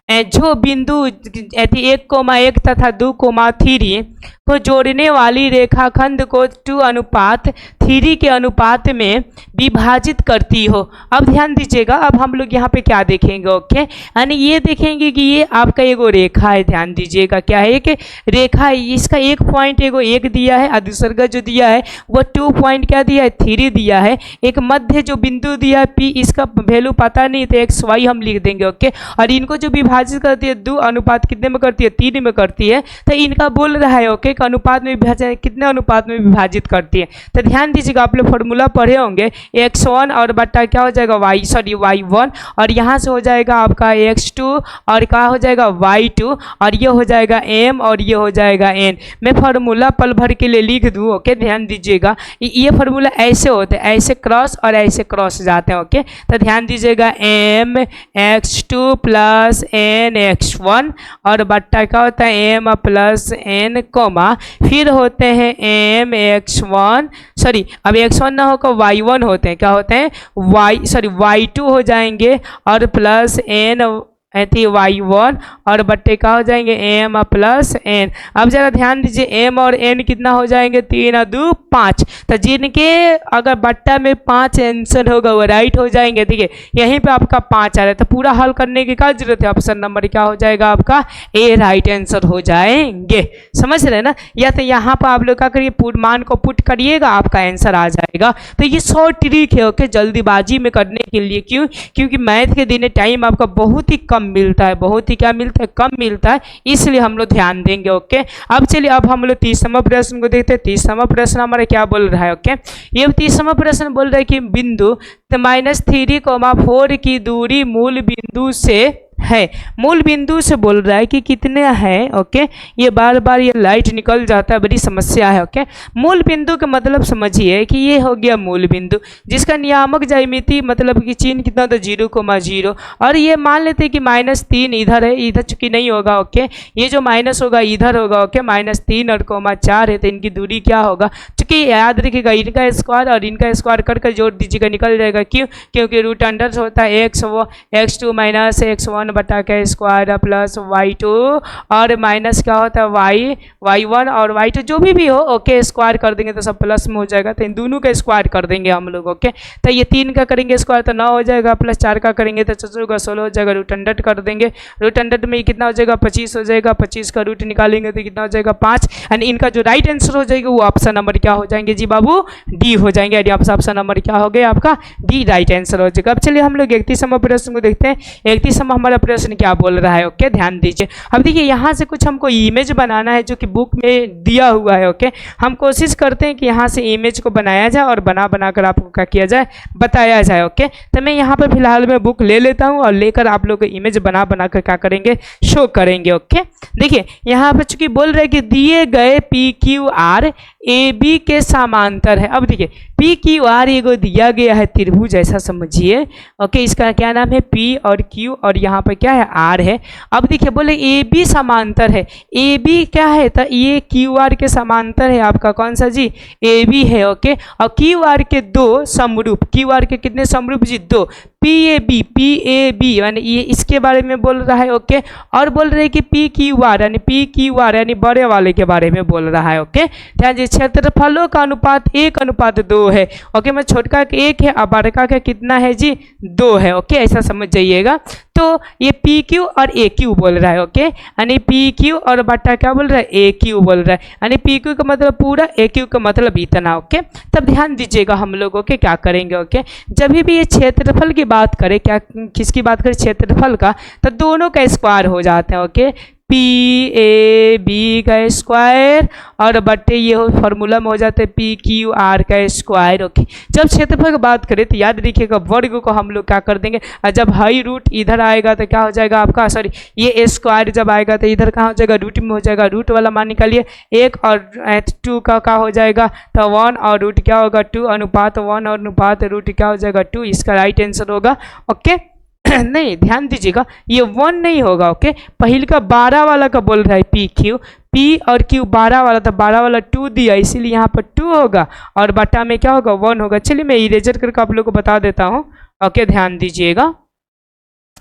जो बिंदु 1,1 तथा 2,3 को जोड़ने वाली रेखाखंड को 2:3 के अनुपात में विभाजित करती हो। अब ध्यान दीजिएगा, अब हम लोग यहाँ पे क्या देखेंगे? ओके, यानी ये देखेंगे कि ये आपका एगो रेखा है। ध्यान दीजिएगा, क्या है? एक रेखा है। इसका एक पॉइंट एगो 1 दिया है और दूसरा का जो दिया है वो 2 पॉइंट क्या दिया है? 3 दिया है। एक मध्य जो बिंदु दिया है P, इसका वैल्यू पता नहीं, तो XY हम लिख देंगे। ओके, और इनको जो विभाजित करती है 2 अनुपात कितने में करती है? 3 में करती है। तो इनका बोल रहा है, ओके, अनुपात में विभाजन कितने अनुपात में विभाजित करती है? तो ध्यान दीजिएगा, आप लोग फॉर्मूला पढ़े होंगे, x1 और बट्टा क्या हो जाएगा? y1, और यहाँ से हो जाएगा आपका x2 और क्या हो जाएगा? y2, और ये हो जाएगा m और ये हो जाएगा n। मैं फॉर्मूला पल भर के लिए लिख दूँ। ओके, ध्यान दीजिएगा, ये फॉर्मूला ऐसे होते हैं, ऐसे क्रॉस और ऐसे क्रॉस जाते हैं। ओके, तो ध्यान दीजिएगा, m x2 plus n x1 और बट्टा क्या होता है? m प्लस n कोमा फिर होते हैं m x1, सॉरी अब x1 ना होकर y1 होते हैं। क्या होते हैं? y2 हो जाएंगे और प्लस n y1 और बट्टे का हो जाएंगे m प्लस n। अब जरा ध्यान दीजिए m और n कितना हो जाएंगे 3 और 2 5। तो जिनके अगर बट्टा में 5 आंसर होगा वो राइट हो जाएंगे। देखिए यहीं पे आपका 5 आ रहा है तो पूरा हल करने की क्या जरूरत है, ऑप्शन नंबर क्या हो जाएगा आपका ए राइट आंसर हो जाएंगे। समझ रहे हैं ना। या तो यहाँ पर आप लोग क्या करिए मान को पुट करिएगा आपका आंसर आ जाएगा। तो ये शॉर्ट ट्रिक है ओके जल्दीबाजी में करने के लिए। क्यों? क्योंकि मैथ के दिन टाइम आपका बहुत ही कम मिलता है, बहुत ही क्या मिलता है कम मिलता है, इसलिए हम लोग ध्यान देंगे ओके। अब चलिए अब हम लोग 30वां प्रश्न को देखते हैं। 30वां प्रश्न हमारा क्या बोल रहा है ओके। ये 30वां प्रश्न बोल रहा है कि बिंदु -3,4 की दूरी मूल बिंदु से है। मूल बिंदु से बोल रहा है कि कितने हैं ओके। ये बार बार ये लाइट निकल जाता है, बड़ी समस्या है ओके। मूल बिंदु का मतलब समझिए कि ये हो गया मूल बिंदु जिसका नियामक ज्यामिति मतलब कि चिन्ह कितना था 0,0 और ये मान लेते हैं कि -3 इधर है, इधर चूंकि नहीं होगा ओके। ये जो माइनस होगा इधर होगा ओके। -3 और 4 है तो इनकी दूरी क्या होगा, चूंकि याद रखिएगा इनका स्क्वायर और इनका स्क्वायर करके जोड़ दीजिएगा निकल जाएगा। क्यों? क्योंकि रूट अंडर होता है x2 माइनस x1 बटा का स्क्वायर प्लस y2 और माइनस क्या होता है y1 और y2 जो भी हो ओके स्क्वायर कर देंगे तो सब प्लस में हो जाएगा। तो इन दोनों का स्क्वायर कर देंगे हम लोग ओके। तो ये 3 का करेंगे स्क्वायर तो 9 हो जाएगा, प्लस 4 का करेंगे तो 16 हो जाएगा। रूट अंडर कर देंगे, रूट अंडर में कितना हो जाएगा 25 हो जाएगा। 25 का रूट निकालेंगे तो कितना हो जाएगा 5। एंड इनका जो राइट आंसर हो जाएगा वो ऑप्शन नंबर क्या हो जाएंगे जी बाबू डी हो जाएंगे। ऑप्शन नंबर क्या हो गया आपका डी राइट आंसर हो जाएगा। अब चलिए हम लोग 31वां प्रश्न को देखते हैं। 31वां हमारा प्रश्न क्या बोल रहा है ओके ध्यान दीजिए। अब देखिए यहाँ से कुछ हमको इमेज बनाना है जो कि बुक में दिया हुआ है ओके। हम कोशिश करते हैं कि यहाँ से इमेज को बनाया जाए और बना कर आपको क्या किया जाए बताया जाए ओके। तो मैं यहाँ पर फिलहाल में बुक ले लेता हूँ और लेकर आप लोग को इमेज बना कर क्या करेंगे शो करेंगे ओके। देखिए यहाँ पर चूंकि बोल रहे हैं कि दिए गए PQR AB के समांतर है। अब देखिए PQR एगो दिया गया है त्रिभुज ऐसा समझिए ओके। इसका क्या नाम है P और Q और यहाँ पर क्या है R है। अब देखिए बोले AB समांतर है। AB क्या है तो ये QR के समांतर है आपका कौन सा जी AB है ओके। और QR के 2 समरूप, QR के कितने समरूप जी 2, PAB यानी ये इसके बारे में बोल रहा है ओके। और बोल रहे हैं कि PQR यानी बड़े वाले के बारे में बोल रहा है ओके। ध्यान दीजिए क्षेत्रफलों का अनुपात 1:2 है ओके। मैं छोटका के 1 है और बड़का का कितना है जी 2 है ओके। ऐसा समझ जाइएगा। तो ये PQ और AQ बोल रहा है ओके। यानी PQ और बट्टा क्या बोल रहा है AQ बोल रहा है। यानी PQ का मतलब पूरा, AQ का मतलब इतना ओके। तब ध्यान दीजिएगा हम लोग ओके क्या करेंगे ओके। जब भी ये क्षेत्रफल की बात करें, क्या किसकी बात करें क्षेत्रफल का, तो दोनों का स्क्वायर हो जाते हैं ओके। PAB का स्क्वायर और बट्टे ये फॉर्मूला में हो जाता है PQR का स्क्वायर ओके। जब क्षेत्रफल की बात करें तो याद रखिएगा वर्ग को हम लोग क्या कर देंगे, जब हाई रूट इधर आएगा तो क्या हो जाएगा आपका सॉरी ये स्क्वायर जब आएगा तो इधर कहाँ हो जाएगा रूट में हो जाएगा। रूट वाला मान निकालिए 1 और 2 का क्या हो जाएगा तो 1 और रूट क्या होगा 2 अनुपात 1 और अनुपात रूट क्या हो जाएगा 2। इसका राइट आंसर होगा ओके। नहीं ध्यान दीजिएगा ये 1 नहीं होगा ओके। पहले का 12 वाला का बोल रहा है PQ, P और Q 12 वाला था, 12 वाला 2 दिया इसीलिए यहाँ पर 2 होगा और बटा में क्या होगा 1 होगा। चलिए मैं इरेजर करके आप लोग को बता देता हूँ ओके। ध्यान दीजिएगा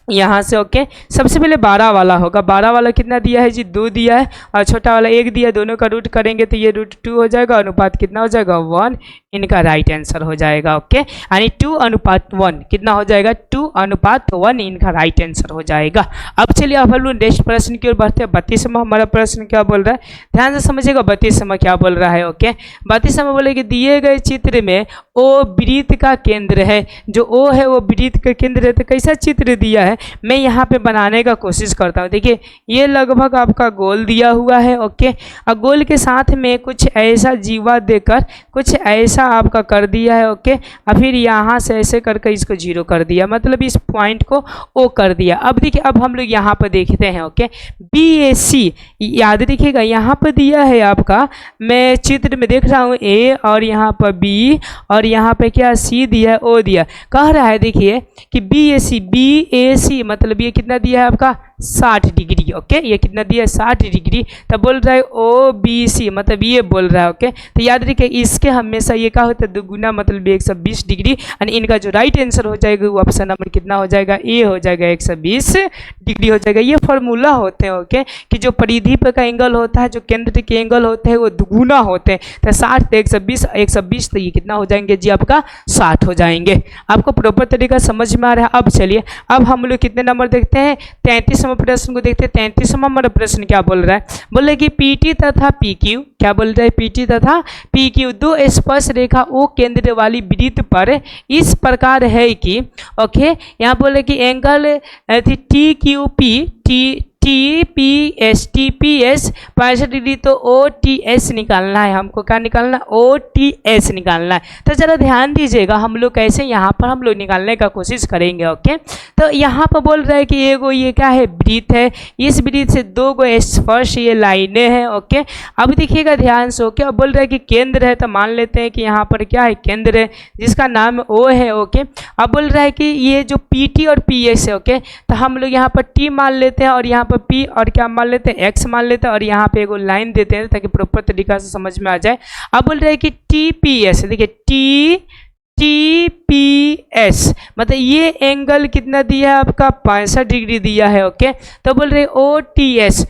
यहाँ से ओके। सबसे पहले 12 वाला होगा। 12 वाला कितना दिया है जी 2 दिया है और छोटा वाला 1 दिया है। दोनों का रूट करेंगे तो ये रूट 2 हो जाएगा। अनुपात कितना हो जाएगा 1। इनका राइट आंसर हो जाएगा ओके। यानी 2:1 कितना हो जाएगा 2:1 इनका राइट आंसर हो जाएगा। अब चलिए अब हम लोग नेक्स्ट प्रश्न की ओर बढ़ते हैं। 32वां हमारा प्रश्न क्या बोल रहा है ध्यान से समझिएगा। 32वां क्या बोल रहा है ओके। 32वां बोले कि दिए गए चित्र में O वृत्त का केंद्र है। जो O है वो वृत्त का केंद्र है। तो कैसा चित्र दिया है मैं यहाँ पे बनाने का कोशिश करता हूँ। देखिए ये लगभग आपका गोल दिया हुआ है ओके। और गोल के साथ में कुछ ऐसा जीवा देकर कुछ ऐसा आपका कर दिया है ओके। और फिर यहाँ से ऐसे करके इसको 0 कर दिया, मतलब इस पॉइंट को O कर दिया। अब देखिए अब हम लोग यहाँ पर देखते हैं ओके। BAC याद रखिएगा यहाँ पर दिया है आपका, मैं चित्र में देख रहा हूँ A और यहाँ पर B और यहाँ पे क्या C दिया है O दिया। कह रहा है देखिए कि BAC मतलब ये कितना दिया है आपका 60 डिग्री। ओके, ये कितना दिया है 60 डिग्री। तो बोल रहा है OBC, मतलब ये बोल रहा है। ओके, तो याद रखिए इसके हमेशा ये क्या होता है दुगुना, मतलब 120 डिग्री। एंड इनका जो राइट आंसर हो जाएगा वो ऑप्शन नंबर कितना हो जाएगा, ए हो जाएगा, 120 डिग्री हो जाएगा। ये फॉर्मूला होते हैं ओके, कि जो परिधि पर का एंगल होता है, जो केंद्र के एंगल होते हैं वो दुगुना होते हैं। तो 60 तो 120 तो ये कितना हो जाएंगे जी आपका 60 हो जाएंगे। आपको प्रॉपर तरीका समझ में आ रहा है। अब चलिए, अब हम लोग कितने नंबर देखते हैं, 33वां प्रश्न को देखते हैं। 33वां हमारा प्रश्न क्या बोल रहा है, बोले कि PT तथा PQ, क्या बोल रहा है, PT तथा PQ दो स्पर्श रेखा O केंद्र वाली वृत्त पर इस प्रकार है कि ओके, यहाँ बोले कि एंगल TPS 65 डिग्री, तो OTS निकालना है हमको। क्या निकालना, OTS निकालना है। तो जरा ध्यान दीजिएगा, हम लोग कैसे यहाँ पर हम लोग निकालने का कोशिश करेंगे। ओके, तो यहाँ पर बोल रहा है कि एगो ये क्या है, वृत्त है, इस वृत्त से दो गो स्पर्श ये लाइनें हैं। ओके, अब देखिएगा ध्यान से। ओके, अब बोल रहा है कि केंद्र है, तो मान लेते हैं कि यहाँ पर क्या है, केंद्र है जिसका नाम O है। ओके, अब बोल रहा है कि ये जो PT और PS है। ओके, तो हम लोग यहाँ पर T मान लेते हैं और यहाँ पर P और क्या मान लेते हैं, X मान लेते हैं, और यहाँ पे एगो लाइन देते हैं ताकि प्रॉपर तरीका से समझ में आ जाए। अब बोल रहे हैं कि TPS, देखिए TPS मतलब ये एंगल कितना दिया है आपका, 65 डिग्री दिया है। ओके, तो बोल रहे OTS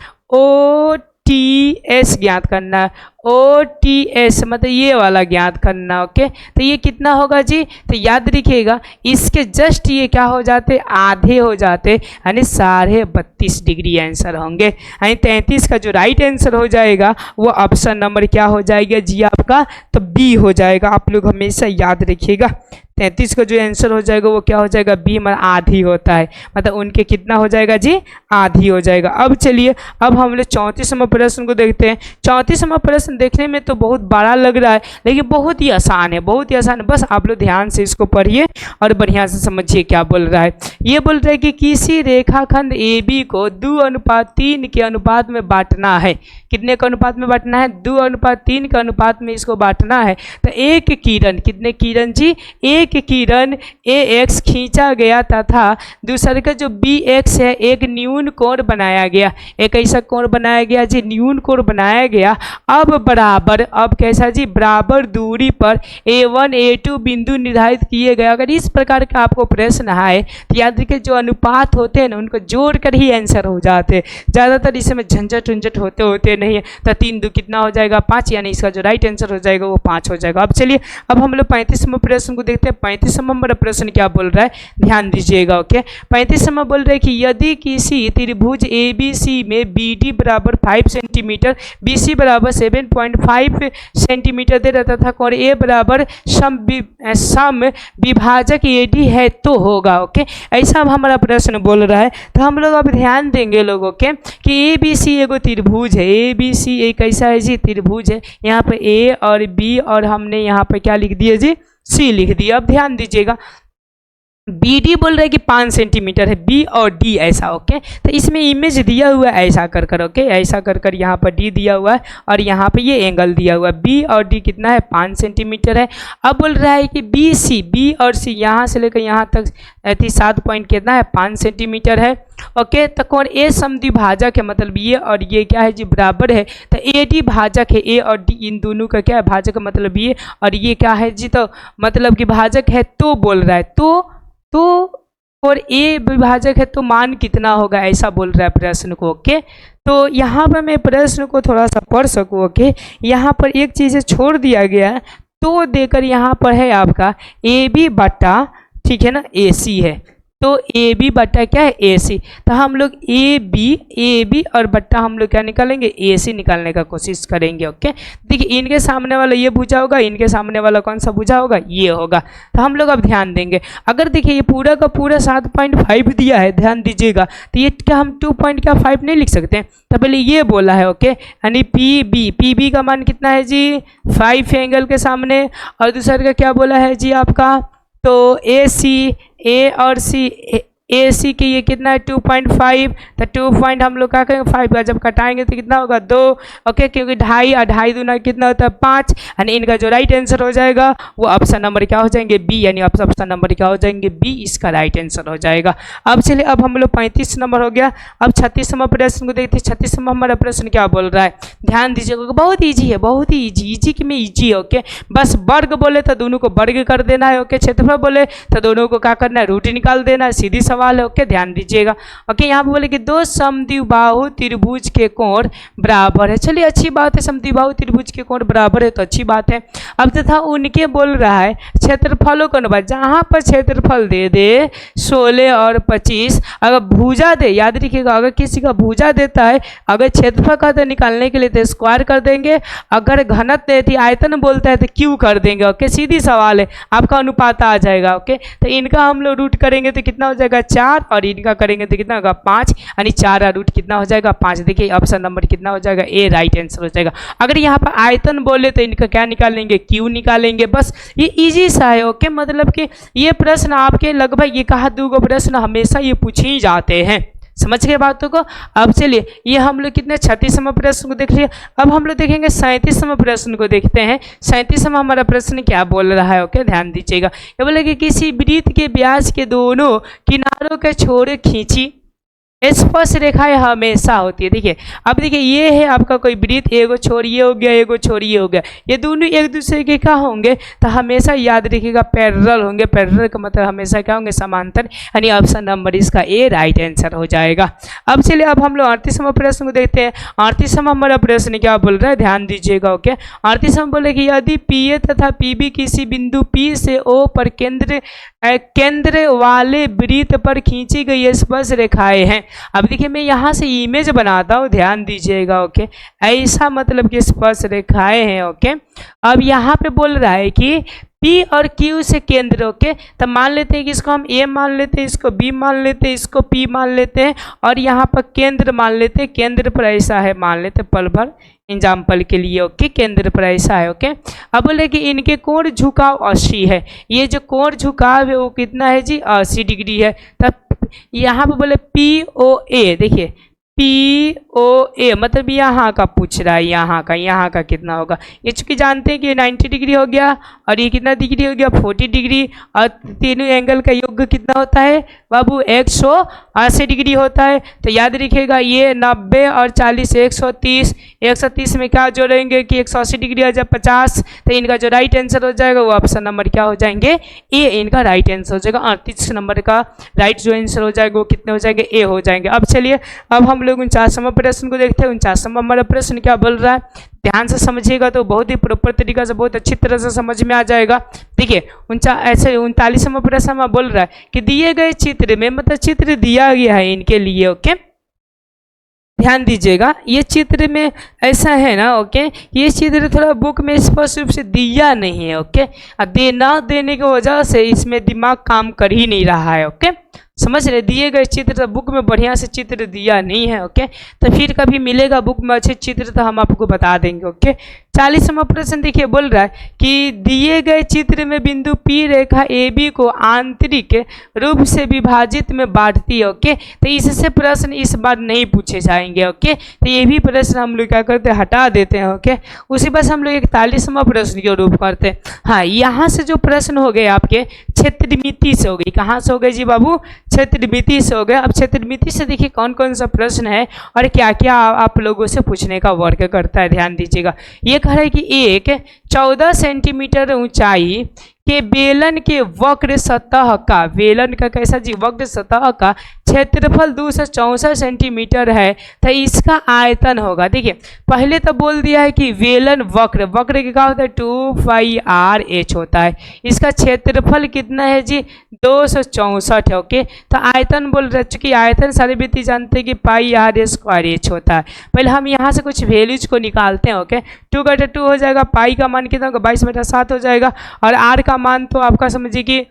ज्ञात करना है। OTS मतलब ये वाला ज्ञात करना। ओके, तो ये कितना होगा जी, तो याद रखिएगा इसके जस्ट ये क्या हो जाते, आधे हो जाते, यानी 32.5 डिग्री आंसर होंगे। यानी 33 का जो राइट आंसर हो जाएगा वो ऑप्शन नंबर क्या हो जाएगा जी आपका, तो B हो जाएगा। आप लोग हमेशा याद रखिएगा 33 का जो आंसर हो जाएगा वो क्या हो जाएगा, B, मतलब आधी होता है, मतलब उनके कितना हो जाएगा जी, आधी हो जाएगा। अब चलिए, अब हम लोग 34वां प्रश्न को देखते हैं। 34वां प्रश्न देखने में तो बहुत बड़ा लग रहा है, लेकिन बहुत ही आसान है, बहुत ही आसान है। बस आप लोग ध्यान से इसको पढ़िए और बढ़िया से समझिए क्या बोल रहा है। ये बोल रहा है कि किसी रेखाखंड AB को 2:3 के अनुपात में बांटना है। कितने के अनुपात में बांटना है, 2:3 के अनुपात में इसको बांटना है। तो एक किरण, कितने किरण जी, एक किरण AX खींचा गया तथा दूसरे का जो BX है एक न्यून कोण बनाया गया। एक ऐसा कोण बनाया गया जी, न्यून कोण बनाया गया। अब बराबर, अब कैसा जी, बराबर दूरी पर A1 A2 बिंदु निर्धारित किए गए। अगर इस प्रकार का आपको प्रश्न आए तो याद रखिए जो अनुपात होते हैं ना उनको जोड़ कर ही आंसर हो जाते हैं। ज़्यादातर इसमें झंझट उंझट होते नहीं है। तो 3 2 कितना हो जाएगा, 5, यानी इसका जो राइट आंसर हो जाएगा वो 5 हो जाएगा। अब चलिए, अब हम लोग 35वां प्रश्न को देखते हैं। 35वां नंबर प्रश्न क्या बोल रहा है, ध्यान दीजिएगा। ओके, 35वां बोल रहा है कि यदि किसी त्रिभुज ABC में BD बराबर 5 सेंटीमीटर, BC बराबर 7.5 सेंटीमीटर दे रहा था, और A बराबर सम विभाजक AD है तो होगा। ओके, ऐसा अब हमारा प्रश्न बोल रहा है। तो हम लोग अब ध्यान देंगे लोगों के कि ABC एगो त्रिभुज है। ABC एक ऐसा है जी त्रिभुज है। यहाँ पर A और B और हमने यहाँ पर क्या लिख दिया जी, C लिख दिया। अब ध्यान दीजिएगा, BD बोल रहा है कि 5 सेंटीमीटर है, B और D ऐसा। ओके, तो इसमें इमेज दिया हुआ है ऐसा कर कर। ओके, ऐसा कर कर यहाँ पर D दिया हुआ है और यहाँ पे ये एंगल दिया हुआ है। B और D कितना है, 5 सेंटीमीटर है। अब बोल रहा है कि B और C यहाँ से लेकर यहाँ तक 7 पॉइंट कितना है, 5 सेंटीमीटर है। ओके, तो कौन A समद्विभाजक है, मतलब ये और ये क्या है जी, बराबर है। तो AD भाजक है, A और D इन दोनों का क्या है, भाजक मतलब ये और ये क्या है जी, तो मतलब कि भाजक है। तो बोल रहा है तो और A विभाजक है तो मान कितना होगा, ऐसा बोल रहा है प्रश्न को। ओके, तो यहाँ पर मैं प्रश्न को थोड़ा सा पढ़ सकूँ। ओके, यहाँ पर एक चीज़ छोड़ दिया गया है, तो देकर यहाँ पर है आपका AB बटा, ठीक है ना, AC है। तो AB बट्टा क्या है, AC। तो हम लोग AB और बट्टा हम लोग क्या निकालेंगे, AC निकालने का कोशिश करेंगे। ओके, देखिए इनके सामने वाला ये भुजा होगा, इनके सामने वाला कौन सा भुजा होगा, ये होगा। तो हम लोग अब ध्यान देंगे, अगर देखिए ये पूरा का पूरा 7.5 दिया है, ध्यान दीजिएगा, तो ये क्या हम 2.5 नहीं लिख सकते हैं। तो पहले ये बोला है। ओके, यानी PB का मान कितना है जी, 5 एंगल के सामने, और दूसरे का क्या बोला है जी आपका, तो AC A और C AC के ये कितना है 2.5, तो 2 पॉइंट हम लोग क्या करेंगे 5 का जब कटाएंगे तो कितना होगा 2। ओके, क्योंकि ढाई और ढाई दूना कितना होता है 5, यानी इनका जो राइट आंसर हो जाएगा वो ऑप्शन नंबर क्या हो जाएंगे बी, यानी ऑप्शन नंबर क्या हो जाएंगे बी, इसका राइट आंसर हो जाएगा। अब चलिए, अब हम लोग 35 नंबर हो गया। अब 36 नंबर प्रश्न को देखते हैं। 36 नंबर हमारा प्रश्न क्या बोल रहा है, ध्यान दीजिएगा, बहुत ईजी है, बहुत ही ईजी में ईजी है। ओके, बस वर्ग बोले तो दोनों को वर्ग कर देना है। ओके, क्षेत्रफल बोले तो दोनों को क्या करना है रूट निकाल देना है, सीधी सवाल है। ओके, ध्यान दीजिएगा। ओके, यहाँ पे बोले कि दो समद्विबाहु त्रिभुज के कोण बराबर है। चलिए, अच्छी बात है, समद्विबाहु त्रिभुज के कोण बराबर है तो अच्छी बात है। अब तथा उनके बोल रहा है क्षेत्रफलों का अनुपात, जहाँ पर क्षेत्रफल दे दे 16 और 25, अगर भुजा दे, याद रखिएगा, अगर किसी का भुजा देता है, अगर क्षेत्रफल का तो निकालने के लिए तो स्क्वायर कर देंगे, अगर घनत्व देती आयतन बोलता है तो क्यू कर देंगे। ओके, सीधी सवाल है, आपका अनुपात आ जाएगा। ओके, तो इनका हम लोग रूट करेंगे तो कितना हो जाएगा 4, और इनका करेंगे तो कितना होगा 5, यानी 4 रूट कितना हो जाएगा 5। देखिए ऑप्शन नंबर कितना हो जाएगा ए, राइट आंसर हो जाएगा। अगर यहाँ पर आयतन बोले तो इनका क्या निकालेंगे क्यू निकालेंगे, बस ये इजी सा है। ओके, मतलब कि ये प्रश्न आपके लगभग ये कहा 2 प्रश्न हमेशा ये पूछे ही जाते हैं, समझ गए बातों को। अब चलिए, ये हम लोग कितने 36वां प्रश्न को देख लिए। अब हम लोग देखेंगे 37वां प्रश्न को देखते हैं। 37वां हमारा प्रश्न क्या बोल रहा है। ओके, ध्यान दीजिएगा, ये बोले कि किसी वृत्त के व्यास के दोनों किनारों के छोर खींची स्पर्श रेखाएं हमेशा होती है। देखिए, अब देखिए ये है आपका कोई वृत्त, एगो छोर ये हो गया, एगो छोर ये हो गया, ये दोनों एक दूसरे के क्या होंगे तो हमेशा याद रखिएगा पैरेलल होंगे। पैरेलल का मतलब हमेशा क्या होंगे समांतर, यानी ऑप्शन नंबर इसका ए राइट आंसर हो जाएगा। अब चलिए, अब हम लोग 38वां प्रश्न को देखते हैं। 38वां हमारा प्रश्न क्या बोल रहा है, ध्यान दीजिएगा। ओके, 38वां बोले कि यदि पीए तथा पीबी किसी बिंदु पी से ओ पर केंद्र वाले वृत्त पर खींची गई स्पर्श रेखाएं हैं। अब देखिए, मैं यहाँ से इमेज बनाता हूँ, ध्यान दीजिएगा। ओके, ऐसा मतलब कि स्पर्श रेखाएं हैं। ओके, अब यहाँ पे बोल रहा है कि P और Q से केंद्र। ओके, तो मान लेते हैं कि इसको हम A मान लेते हैं, इसको B मान लेते हैं, इसको P मान लेते हैं, और यहाँ पर केंद्र मान लेते हैं। केंद्र पर ऐसा है मान लेते हैं पल भर एग्जाम्पल के लिए। ओके, केंद्र पर ऐसा है। ओके, अब बोले कि इनके कोण झुकाव 80 है। ये जो कोण झुकाव है वो कितना है जी 80 डिग्री है। तब यहाँ पे बोले POA, देखिए POA मतलब यहाँ का पूछ रहा है, यहाँ का कितना होगा। ये चूंकि जानते हैं कि 90 डिग्री हो गया, और ये कितना डिग्री हो गया 40 डिग्री, और तीनों एंगल का योग कितना होता है बाबू 180 डिग्री होता है। तो याद रखिएगा, ये 90 और 40 130, 130 में क्या जोड़ेंगे कि 180 डिग्री हो जाए 50, तो इनका जो राइट आंसर हो जाएगा वो ऑप्शन नंबर क्या हो जाएंगे ए, इनका राइट आंसर हो जाएगा। 38 नंबर का राइट जो आंसर हो जाएगा वो कितने हो जाएंगे ए हो जाएंगे। अब चलिए, अब हम लोग 49वां प्रश्न को देखते हैं। 49वां हमारा प्रश्न क्या बोल रहा है, ध्यान से समझिएगा तो बहुत ही प्रॉपर तरीका से बहुत अच्छी तरह से समझ में आ जाएगा। देखिए, 39वां प्रश्न में बोल रहा है कि दिए गए चित्र में, मतलब चित्र दिया गया है इनके लिए। ओके, ध्यान दीजिएगा, ये चित्र में ऐसा है ना। ओके, ये चित्र थोड़ा बुक में स्पष्ट रूप से दिया नहीं है। ओके, ना देने की वजह से इसमें दिमाग काम कर ही नहीं रहा है। ओके, समझ रहे, दिए गए चित्र तो बुक में बढ़िया से चित्र दिया नहीं है। ओके, तो फिर कभी मिलेगा बुक में अच्छे चित्र तो हम आपको बता देंगे। ओके, 40वां प्रश्न देखिए, बोल रहा है कि दिए गए चित्र में बिंदु P रेखा AB को आंतरिक रूप से विभाजित में बांटती है। ओके, तो इससे प्रश्न इस बार नहीं पूछे जाएंगे। ओके, तो ये भी प्रश्न हम लोग क्या करते हैं हटा देते हैं। ओके, उसी बस हम लोग 41वां प्रश्न के रूप करते हैं। हाँ, यहाँ से जो प्रश्न हो गए आपके क्षेत्रमिति से हो गई, कहाँ से हो गए जी बाबू क्षेत्रमिति से हो गए। अब क्षेत्रमिति से देखिए कौन कौन सा प्रश्न है और क्या क्या आप लोगों से पूछने का वर्क करता है, ध्यान दीजिएगा। ये कह रहा है कि एक 14 सेंटीमीटर ऊंचाई के बेलन के वक्र सतह का, बेलन का कैसा जी वक्र सतह का क्षेत्रफल 264 सेंटीमीटर है, तो इसका आयतन होगा। देखिए, पहले तो बोल दिया है कि बेलन वक्र, वक्र के क्या होता है 2πr/h होता है। इसका क्षेत्रफल कितना है जी 264 है। ओके, तो आयतन बोल रहे, चूंकि आयतन सारे व्यक्ति जानते हैं कि πr² होता है। पहले हम यहाँ से कुछ वैल्यूज को निकालते हैं। ओके, 2 का 2 हो जाएगा, पाई का मान कितना होगा 22/7 हो जाएगा, और आर का मान तो आपका समझिए कि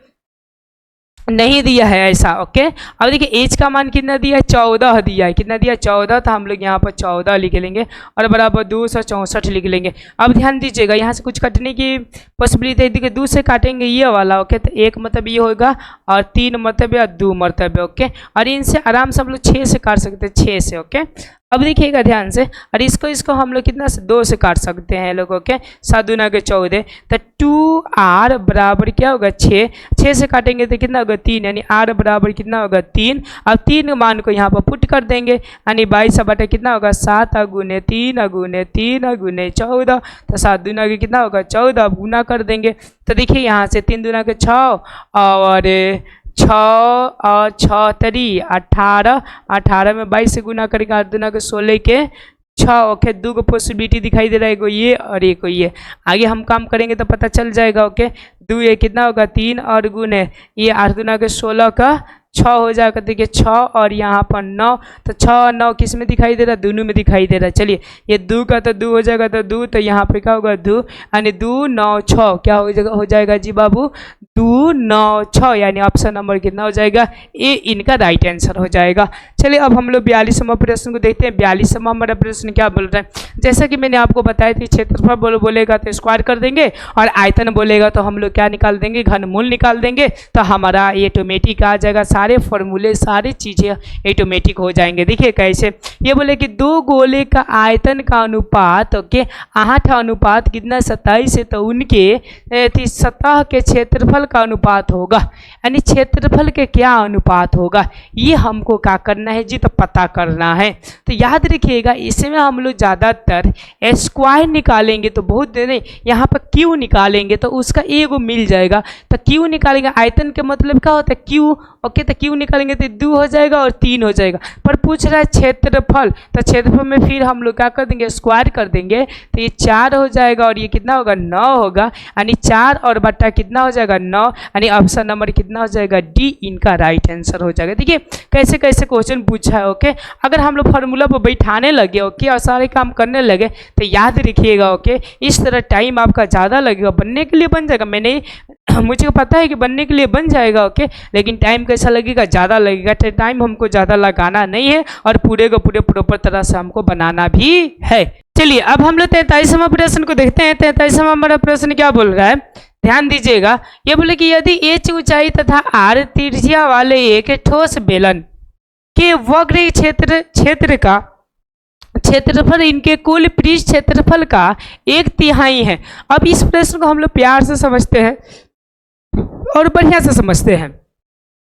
नहीं दिया है ऐसा। ओके, अब देखिए एच का मान कितना दिया है, 14 दिया है। कितना दिया है, 14। तो हम लोग यहाँ पर 14 लिख लेंगे और बराबर 264 लिख लेंगे। अब ध्यान दीजिएगा, यहाँ से कुछ कटने की पॉसिबिलिटी है। देखिए 2 से काटेंगे ये वाला। ओके, तो 1 मतलब ये होगा और 3 मतलब या 2 मतलब। ओके, और इनसे आराम से हम लोग 6 से काट सकते हैं, 6 से। ओके, अब देखिएगा ध्यान से, और इसको हम लोग कितना से 2 से काट सकते हैं लोग। ओके, 7 दूना के 14, तो 2r बराबर क्या होगा, 6। 6 से काटेंगे तो कितना होगा, 3, यानी r बराबर कितना होगा, 3। अब 3 मान को यहाँ पर पुट कर देंगे, यानी 22 बटा कितना होगा, 7 गुने 3 गुने 3 गुने 14। तो 7 दूना के कितना होगा, 14। गुना कर देंगे तो देखिए यहाँ से 3 दूना के 6 और 6 और 6 तरी 18। 18 में 22 से गुना करेंगे, 8 दूना के 16 के 6। ओके, 2 को पॉसिबिलिटी दिखाई दे रहा है, एगो ये और एक ये। आगे हम काम करेंगे तो पता चल जाएगा। ओके, 2 ये कितना होगा, 3 और गुने ये 8 दूना के 16 का 6 हो जाएगा। देखिए 6 और यहाँ पर 9, तो 6 और 9 किस में दिखाई दे रहा है, दोनों में दिखाई दे रहा है। चलिए ये 2 का तो 2 हो जाएगा, तो 2, तो यहाँ पे क्या होगा, 2, यानी 2 9 6 क्या हो जाएगा जी बाबू, 2 9 6, यानी ऑप्शन नंबर कितना हो जाएगा, ए इनका राइट आंसर हो जाएगा। चलिए अब हम लोग 42वां प्रश्न को देखते हैं। 42वां हमारा प्रश्न क्या बोल रहा है, जैसा कि मैंने आपको बताया थी, क्षेत्रफल बोलेगा तो स्क्वायर कर देंगे और आयतन बोलेगा तो हम लोग क्या निकाल देंगे, घनमूल निकाल देंगे। तो हमारा ये ऑटोमेटिक आ जाएगा, सारे फॉर्मूले सारी चीज़ें ऑटोमेटिक हो जाएंगे। देखिए कैसे, ये बोले कि 2 गोले का आयतन का अनुपात, ओके 8 अनुपात कितना, 27 है, तो उनके सतह के क्षेत्रफल का अनुपात होगा। यानी क्षेत्रफल के क्या अनुपात होगा, ये हमको क्या करना है जी, तो पता करना है। तो याद रखिएगा, इसमें हम लोग ज़्यादातर स्क्वायर निकालेंगे तो बहुत नहीं, यहाँ पर क्यू निकालेंगे तो उसका एगो मिल जाएगा। तो क्यू निकालेंगे, आयतन के मतलब क्या होता है, क्यू। ओके, तो क्यू निकालेंगे तो 2 हो जाएगा और 3 हो जाएगा। पर पूछ रहा है क्षेत्रफल, तो क्षेत्रफल में फिर हम लोग क्या कर देंगे, स्क्वायर कर देंगे, तो ये 4 हो जाएगा और ये कितना होगा, 9 होगा। यानी 4 और बट्टा कितना हो जाएगा, 9, यानी ऑप्शन नंबर कितना हो जाएगा, डी इनका राइट आंसर हो जाएगा। देखिए कैसे कैसे क्वेश्चन पूछा है। ओके, अगर हम लोग फार्मूला पर बैठाने लगे, ओके, और सारे काम करने लगे, तो याद रखिएगा। ओके, इस तरह टाइम आपका ज़्यादा लगेगा, बनने के लिए बन जाएगा। मैंने मुझे पता है कि बनने के लिए बन जाएगा। ओके, लेकिन टाइम कैसा लगेगा, ज़्यादा लगेगा। तो टाइम हमको ज़्यादा लगाना नहीं है और पूरे को पूरे प्रॉपर तरह से हमको बनाना भी है। चलिए अब हम लोग 43वां प्रश्न को देखते हैं। 43वां हमारा प्रश्न क्या बोल रहा है, ध्यान दीजिएगा। ये बोले कि यदि एच ऊंचाई तथा आर त्रिज्या वाले एक ठोस बेलन के वक्र क्षेत्र का क्षेत्रफल इनके कुल पृष्ठ क्षेत्रफल का 1/3 है। अब इस प्रश्न को हम लोग प्यार से समझते हैं और बढ़िया से समझते हैं।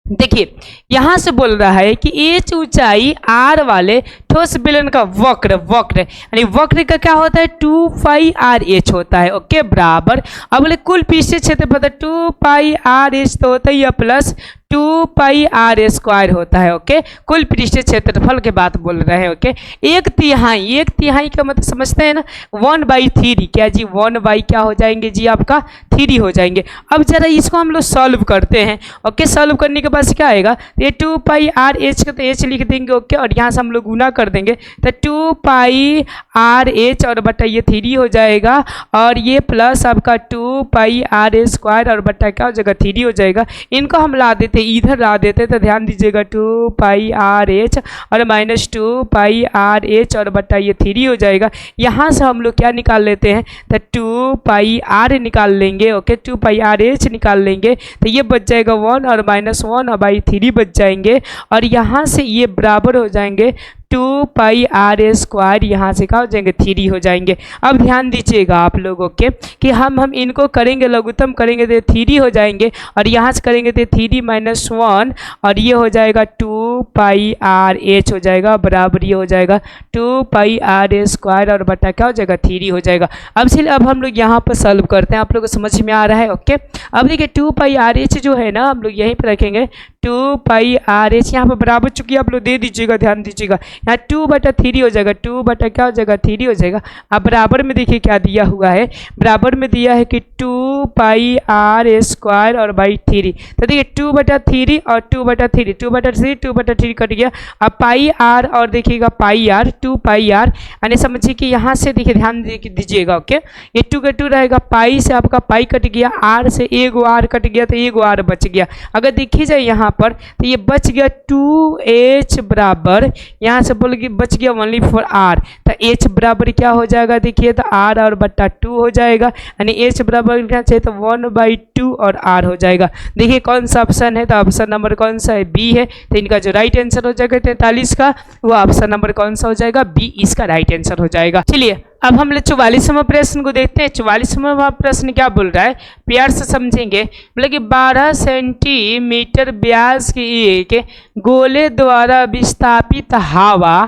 देखिए यहाँ से बोल रहा है कि एच ऊंचाई आर वाले ठोस बेलन का वक्र यानी वक्र का क्या होता है, 2πr(h) होता है। ओके, बराबर। अब बोले कुल पृष्ठीय क्षेत्रफल 2πr(h) तो होता है प्लस 2πr² होता है। ओके, कुल पृष्ठीय क्षेत्रफल के बात बोल रहे हैं। ओके, 1/3 का मतलब समझते हैं ना, 1/3 क्या जी, 1 क्या हो जाएंगे जी, आपका 3 हो जाएंगे। अब जरा इसको हम लोग सॉल्व करते हैं। ओके, सॉल्व करने के बाद क्या आएगा, ये 2πr(h) का तो h लिख देंगे। ओके, और यहाँ से हम लोग गुना कर देंगे तो 2πr(h) और बटा ये 3 हो जाएगा और ये प्लस आपका 2πr² और बटा क्या हो जाएगा, 3 हो जाएगा। इनको हम ला देते, इधर ला देते, तो ध्यान दीजिएगा 2πr(h) और माइनस 2πr(h) और बटा ये 3 हो जाएगा। यहाँ से हम लोग क्या निकाल लेते हैं, तो 2πr निकाल लेंगे। ओके, 2πr(h) निकाल लेंगे तो ये बच जाएगा 1 और माइनस 1/3 बच जाएंगे और यहाँ से ये बराबर हो जाएंगे 2πr²। यहाँ से क्या हो जाएंगे, 3 हो जाएंगे। अब ध्यान दीजिएगा आप लोगों के कि हम इनको करेंगे, लघुत्तम करेंगे तो 3 हो जाएंगे और यहाँ से करेंगे तो 3 - 1 और ये हो जाएगा 2πr(h) हो जाएगा, बराबर ये हो जाएगा 2πr² और बटा क्या हो जाएगा, 3 हो जाएगा। अब चलिए अब हम लोग यहाँ पर सॉल्व करते हैं, आप लोग को समझ में आ रहा है। ओके, अब देखिए 2πr(h) जो है ना, हम लोग यहीं पर रखेंगे 2πr/h यहाँ पर बराबर चूंकि आप लोग दे दीजिएगा, ध्यान दीजिएगा, यहाँ 2/3 हो जाएगा, 2 क्या हो जाएगा 3 हो जाएगा। अब बराबर में देखिए क्या दिया हुआ है, बराबर में दिया है कि 2πr² और बाई 3, तो देखिए 2/3 और 2/3, 2/3 कट गया। अब पाई आर और देखिएगा पाई आर, 2πr यानी समझिए कि यहाँ से देखिए ध्यान दीजिएगा, ओके, ये 2 का 2 रहेगा, पाई से आपका पाई कट गया, आर से एगो आर कट गया, तो एगो आर बच गया। अगर देखी जाए यहाँ पर तो ये बच गया 2h बराबर, यहाँ से बोल बच गया ओनली फॉर आर, तो h बराबर क्या हो जाएगा देखिए, तो आर और बट्टा 2 हो जाएगा, यानी h बराबर क्या चाहिए तो 1/2 और आर हो जाएगा। देखिए कौन सा ऑप्शन है, तो ऑप्शन नंबर कौन सा है, बी है। तो इनका जो राइट आंसर हो जाएगा 43 का, वो ऑप्शन नंबर कौन सा हो जाएगा, बी इसका राइट आंसर हो जाएगा। चलिए अब हम लोग 44वां प्रश्न को देखते हैं। 44वां प्रश्न क्या बोल रहा है, प्यार से समझेंगे। बोले कि 12 सेंटीमीटर व्यास की एक गोले द्वारा विस्थापित हवा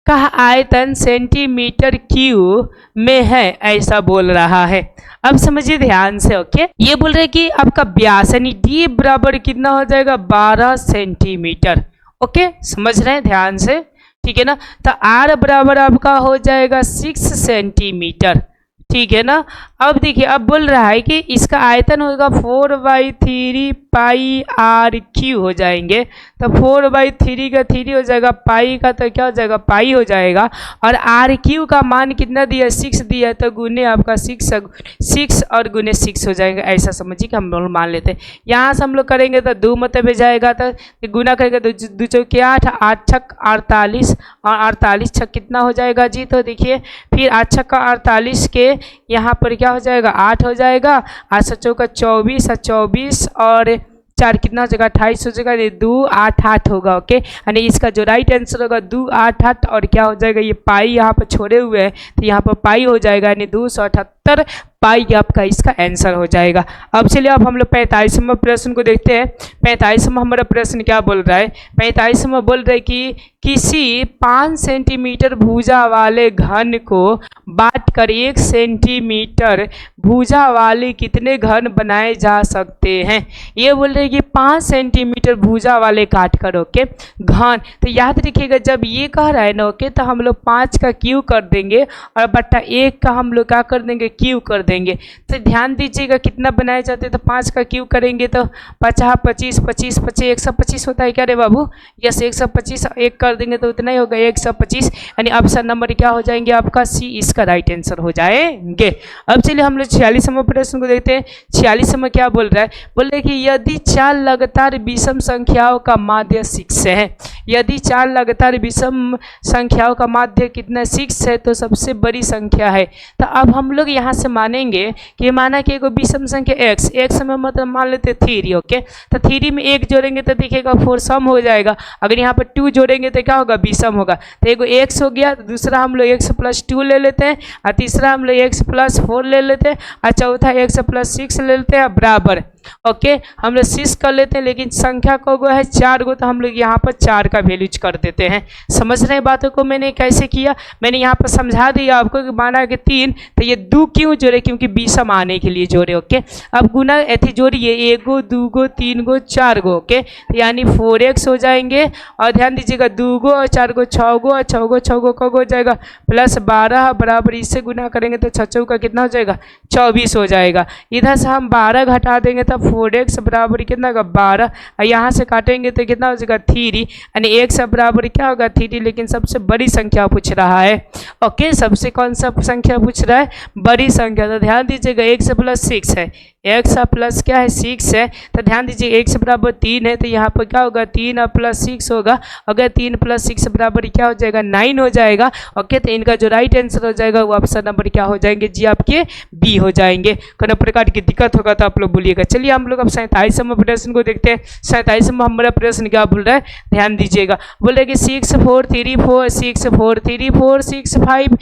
का आयतन सेंटीमीटर क्यूब में है, ऐसा बोल रहा है। अब समझिए ध्यान से, ओके, ये बोल रहे कि आपका व्यास यानी डी बराबर कितना हो जाएगा 12 सेंटीमीटर, ओके, समझ रहे हैं ध्यान से, ठीक है ना। तो आर बराबर आपका हो जाएगा 6 सेंटीमीटर, ठीक है ना। अब देखिए अब बोल रहा है कि इसका आयतन होगा 4/3 पाई आर क्यू हो जाएंगे, तो 4/3 का 3 हो जाएगा, पाई का तो क्या हो जाएगा पाई हो जाएगा, और आर क्यू का मान कितना दिया 6 दिया, तो गुने आपका 6 और गुने 6 हो जाएगा, ऐसा समझिए कि हम लोग मान लेते हैं। यहाँ से हम लोग करेंगे तो 2 मतलब जाएगा, तो गुना करेंगे तो 2 चौके 8, 8 छक 48 और 48 छक कितना हो जाएगा जी, तो देखिए फिर 8 छक का 48 के यहाँ पर क्या हो जाएगा 8 हो जाएगा, 8 चौका 24 और 24 और 4 कितना हो जाएगा 28 हो जाएगा, 2 8 8 होगा, ओके, यानी इसका जो राइट आंसर होगा 2 8 8 और क्या हो जाएगा, ये पाई यहाँ पर छोड़े हुए हैं तो यहाँ पर पाई हो जाएगा, यानी 278 पाई आपका इसका आंसर हो जाएगा। अब चलिए अब हम लोग 45वां प्रश्न को देखते हैं। 45वां हमारा प्रश्न क्या बोल रहा है, 45वां बोल रहा है कि किसी 5 सेंटीमीटर भुजा वाले घन को बांटकर 1 सेंटीमीटर भुजा वाले कितने घन बनाए जा सकते हैं। ये बोल रहे हैं कि 5 सेंटीमीटर भुजा वाले काट कर, ओके, घन, तो याद रखिएगा जब ये कह रहा है ना, ओके, तो हम लोग 5 का क्यू कर देंगे और बट्टा 1 का हम लोग क्या कर देंगे क्यू कर देंगे। तो ध्यान दीजिएगा कितना बनाए जाते हैं, तो 5 का क्यू करेंगे तो 50 25 25 25 125 होता है क्या रे बाबू, यस 125, 1 कर देंगे तो उतना ही होगा 125, यानी ऑप्शन नंबर क्या हो जाएंगे आपका सी इसका राइट आंसर हो जाएंगे। अब चलिए हम लोग 46वां प्रश्न को देखते हैं। 46वां क्या बोल रहा है, बोल रहे कि यदि 4 लगातार विषम संख्याओं का माध्य 6 है, यदि 4 लगातार विषम संख्याओं का माध्य कितना 6 है तो सबसे बड़ी संख्या है। तो अब हम लोग यहाँ से मानेंगे कि माना कि एक विषम संख्या x में मतलब मान लेते 3, ओके, तो 3 में 1 जोड़ेंगे तो देखिएगा 4 सम हो जाएगा, अगर यहाँ पर 2 जोड़ेंगे तो क्या होगा विषम होगा, तो एक x हो गया, दूसरा हम लोग x + 2 ले लेते हैं, और तीसरा हम लोग x + 4 ले लेते हैं, और चौथा x + 6 ले लेते हैं बराबर, ओके, हम लोग 6 कर लेते हैं, लेकिन संख्या को है 4 गो, तो हम लोग यहाँ पर 4 का वैल्यूज कर देते हैं। समझ रहे हैं बातों को मैंने कैसे किया, मैंने यहाँ पर समझा दिया आपको कि माना कि 3 तो ये 2 क्यों जोड़े, क्योंकि विषम आने के लिए जोड़े, ओके। अब गुना ऐसे जोड़िए 1 गो 2 गो 3 गो 4 गो, ओके, तो यानी 4x हो जाएंगे, और ध्यान दीजिएगा 2 गो और 4 गो 6 गो और 6 गो कब हो जाएगा +12 बराबर इससे गुना करेंगे तो 6 का कितना हो जाएगा 24 हो जाएगा। इधर से हम 12 घटा देंगे तो 4x बराबर कितना होगा 12, और यहाँ से काटेंगे तो कितना हो जाएगा 3, यानी x बराबर क्या होगा 3, लेकिन सबसे बड़ी संख्या पूछ रहा है, ओके, सबसे कौन सा संख्या पूछ रहा है बड़ी संख्या, तो ध्यान दीजिएगा x + 6 है, x प्लस क्या है 6 है, तो ध्यान दीजिए x बराबर 3 है, तो यहाँ पर क्या होगा 3 + 6 होगा, अगर 3 + 6 बराबर क्या हो जाएगा 9 हो जाएगा, ओके, तो इनका जो राइट आंसर हो जाएगा वो ऑप्शन नंबर क्या हो जाएंगे जी आपके बी हो जाएंगे। कोई प्रकार की दिक्कत होगा तो आप लोग बोलिएगा। चलिए हम लोग अब 47वां प्रश्न को देखते हैं। 47वां हमारा प्रश्न क्या बोल रहा है, ध्यान दीजिएगा, बोल रहा है कि 6 4 3 4 6 4 3 4 6 5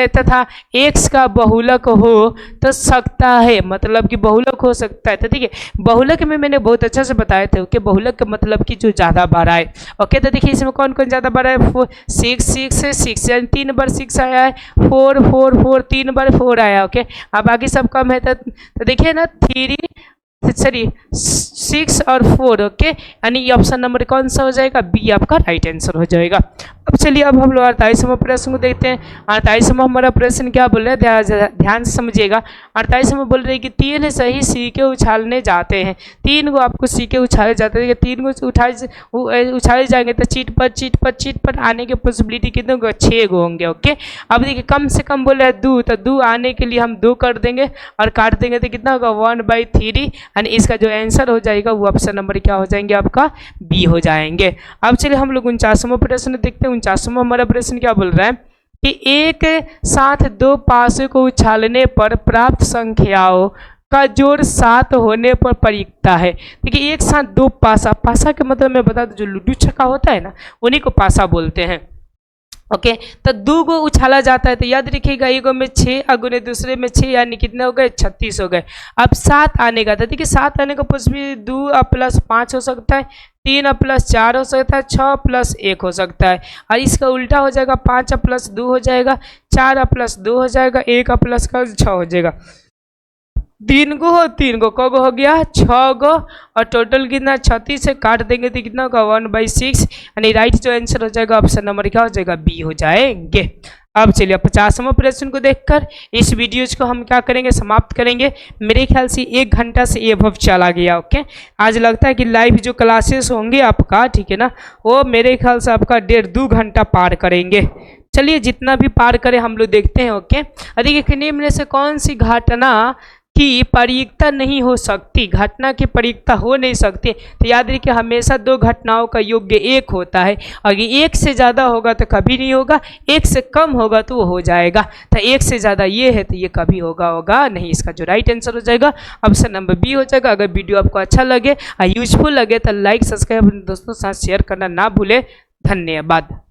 तथा x का बहुलक हो तो सकता है, मतलब कि बहुलक हो सकता है, तो ठीक है, बहुलक में मैंने बहुत अच्छा से बताया था, ओके, बहुलक का मतलब कि जो ज़्यादा बार आए, ओके, तो देखिए इसमें कौन कौन ज़्यादा बार है, 6 6 है 6 यानी 3 बार 6 आया है, 4 4 4 3 बार 4 आया, ओके, अब बाकी सब कम है, तो देखिए ना 3 सॉरी 6 और 4, ओके, यानी ये ऑप्शन नंबर कौन सा हो जाएगा, बी आपका राइट आंसर हो जाएगा। अब चलिए अब हम लोग 48वां प्रश्न को देखते हैं। 48वां हमारा प्रश्न क्या बोल रहे हैं, ध्यान से समझिएगा। 48वां बोल रहे हैं कि 3 सही सिक्के उछालने जाते हैं। 3 को आपको सिक्के उछाले जाते हैं, 3 को उछाले जाएंगे तो चीट पर आने की पॉसिबिलिटी कितने होंगे, 6 गो होंगे, ओके। अब देखिए कम से कम बोल रहे हैं 2, तो 2 आने के लिए हम 2 कर देंगे और काट देंगे तो कितना होगा 1/3, यानी इसका जो आंसर हो जाएगा वो ऑप्शन नंबर क्या हो जाएंगे, आपका बी हो जाएंगे। अब चलिए हम लोग 49वां प्रश्न देखते हैं। 49वां हमारा प्रश्न क्या बोल रहा है कि एक साथ 2 पासों को उछालने पर प्राप्त संख्याओं का जोड़ 7 होने पर परिकता है। देखिए एक साथ 2 पासा के मतलब मैं बता दूं, जो लूडो छक्का होता है ना, उन्हीं को पासा बोलते हैं, ओके। तो 2 को उछाला जाता है, तो याद रखिएगा एगो में 6 अगुने दूसरे में 6, यानी कितने हो गए, 36 हो गए। अब 7 आने का था, देखिए 7 आने का पॉसिबिलिटी 2 + 5 हो सकता है, 3 + 4 हो सकता है, 6 + 1 हो सकता है, और इसका उल्टा हो जाएगा 5 + 2 हो जाएगा, 4 + 2 हो जाएगा, 1 + 6 हो जाएगा। 3 को कब हो गया, 6 गो, और टोटल कितना 36 से काट देंगे तो कितना होगा 1/6, यानी राइट जो आंसर हो जाएगा ऑप्शन नंबर क्या हो जाएगा, बी हो जाएंगे। अब चलिए 50वां प्रश्न को देखकर इस वीडियोज को हम क्या करेंगे, समाप्त करेंगे। मेरे ख्याल से 1 घंटा से एबव चला गया, ओके। आज लगता है कि लाइव जो क्लासेस होंगे आपका, ठीक है ना, वो मेरे ख्याल से आपका 1.5-2 घंटा पार करेंगे। चलिए जितना भी पार करें हम लोग देखते हैं, ओके। देखिए निम्न में से कौन सी घटना की परिकता नहीं हो सकती, घटना की परिकता हो नहीं सकती, तो याद रखिए हमेशा 2 घटनाओं का योग्य 1 होता है, और ये 1 से ज़्यादा होगा तो कभी नहीं होगा, 1 से कम होगा तो वो हो जाएगा, तो 1 से ज़्यादा ये है तो ये कभी होगा नहीं। इसका जो राइट आंसर हो जाएगा ऑप्शन नंबर बी हो जाएगा। अगर वीडियो आपको अच्छा लगे, यूजफुल लगे तो लाइक, सब्सक्राइब अपने दोस्तों के साथ शेयर करना ना भूले। धन्यवाद।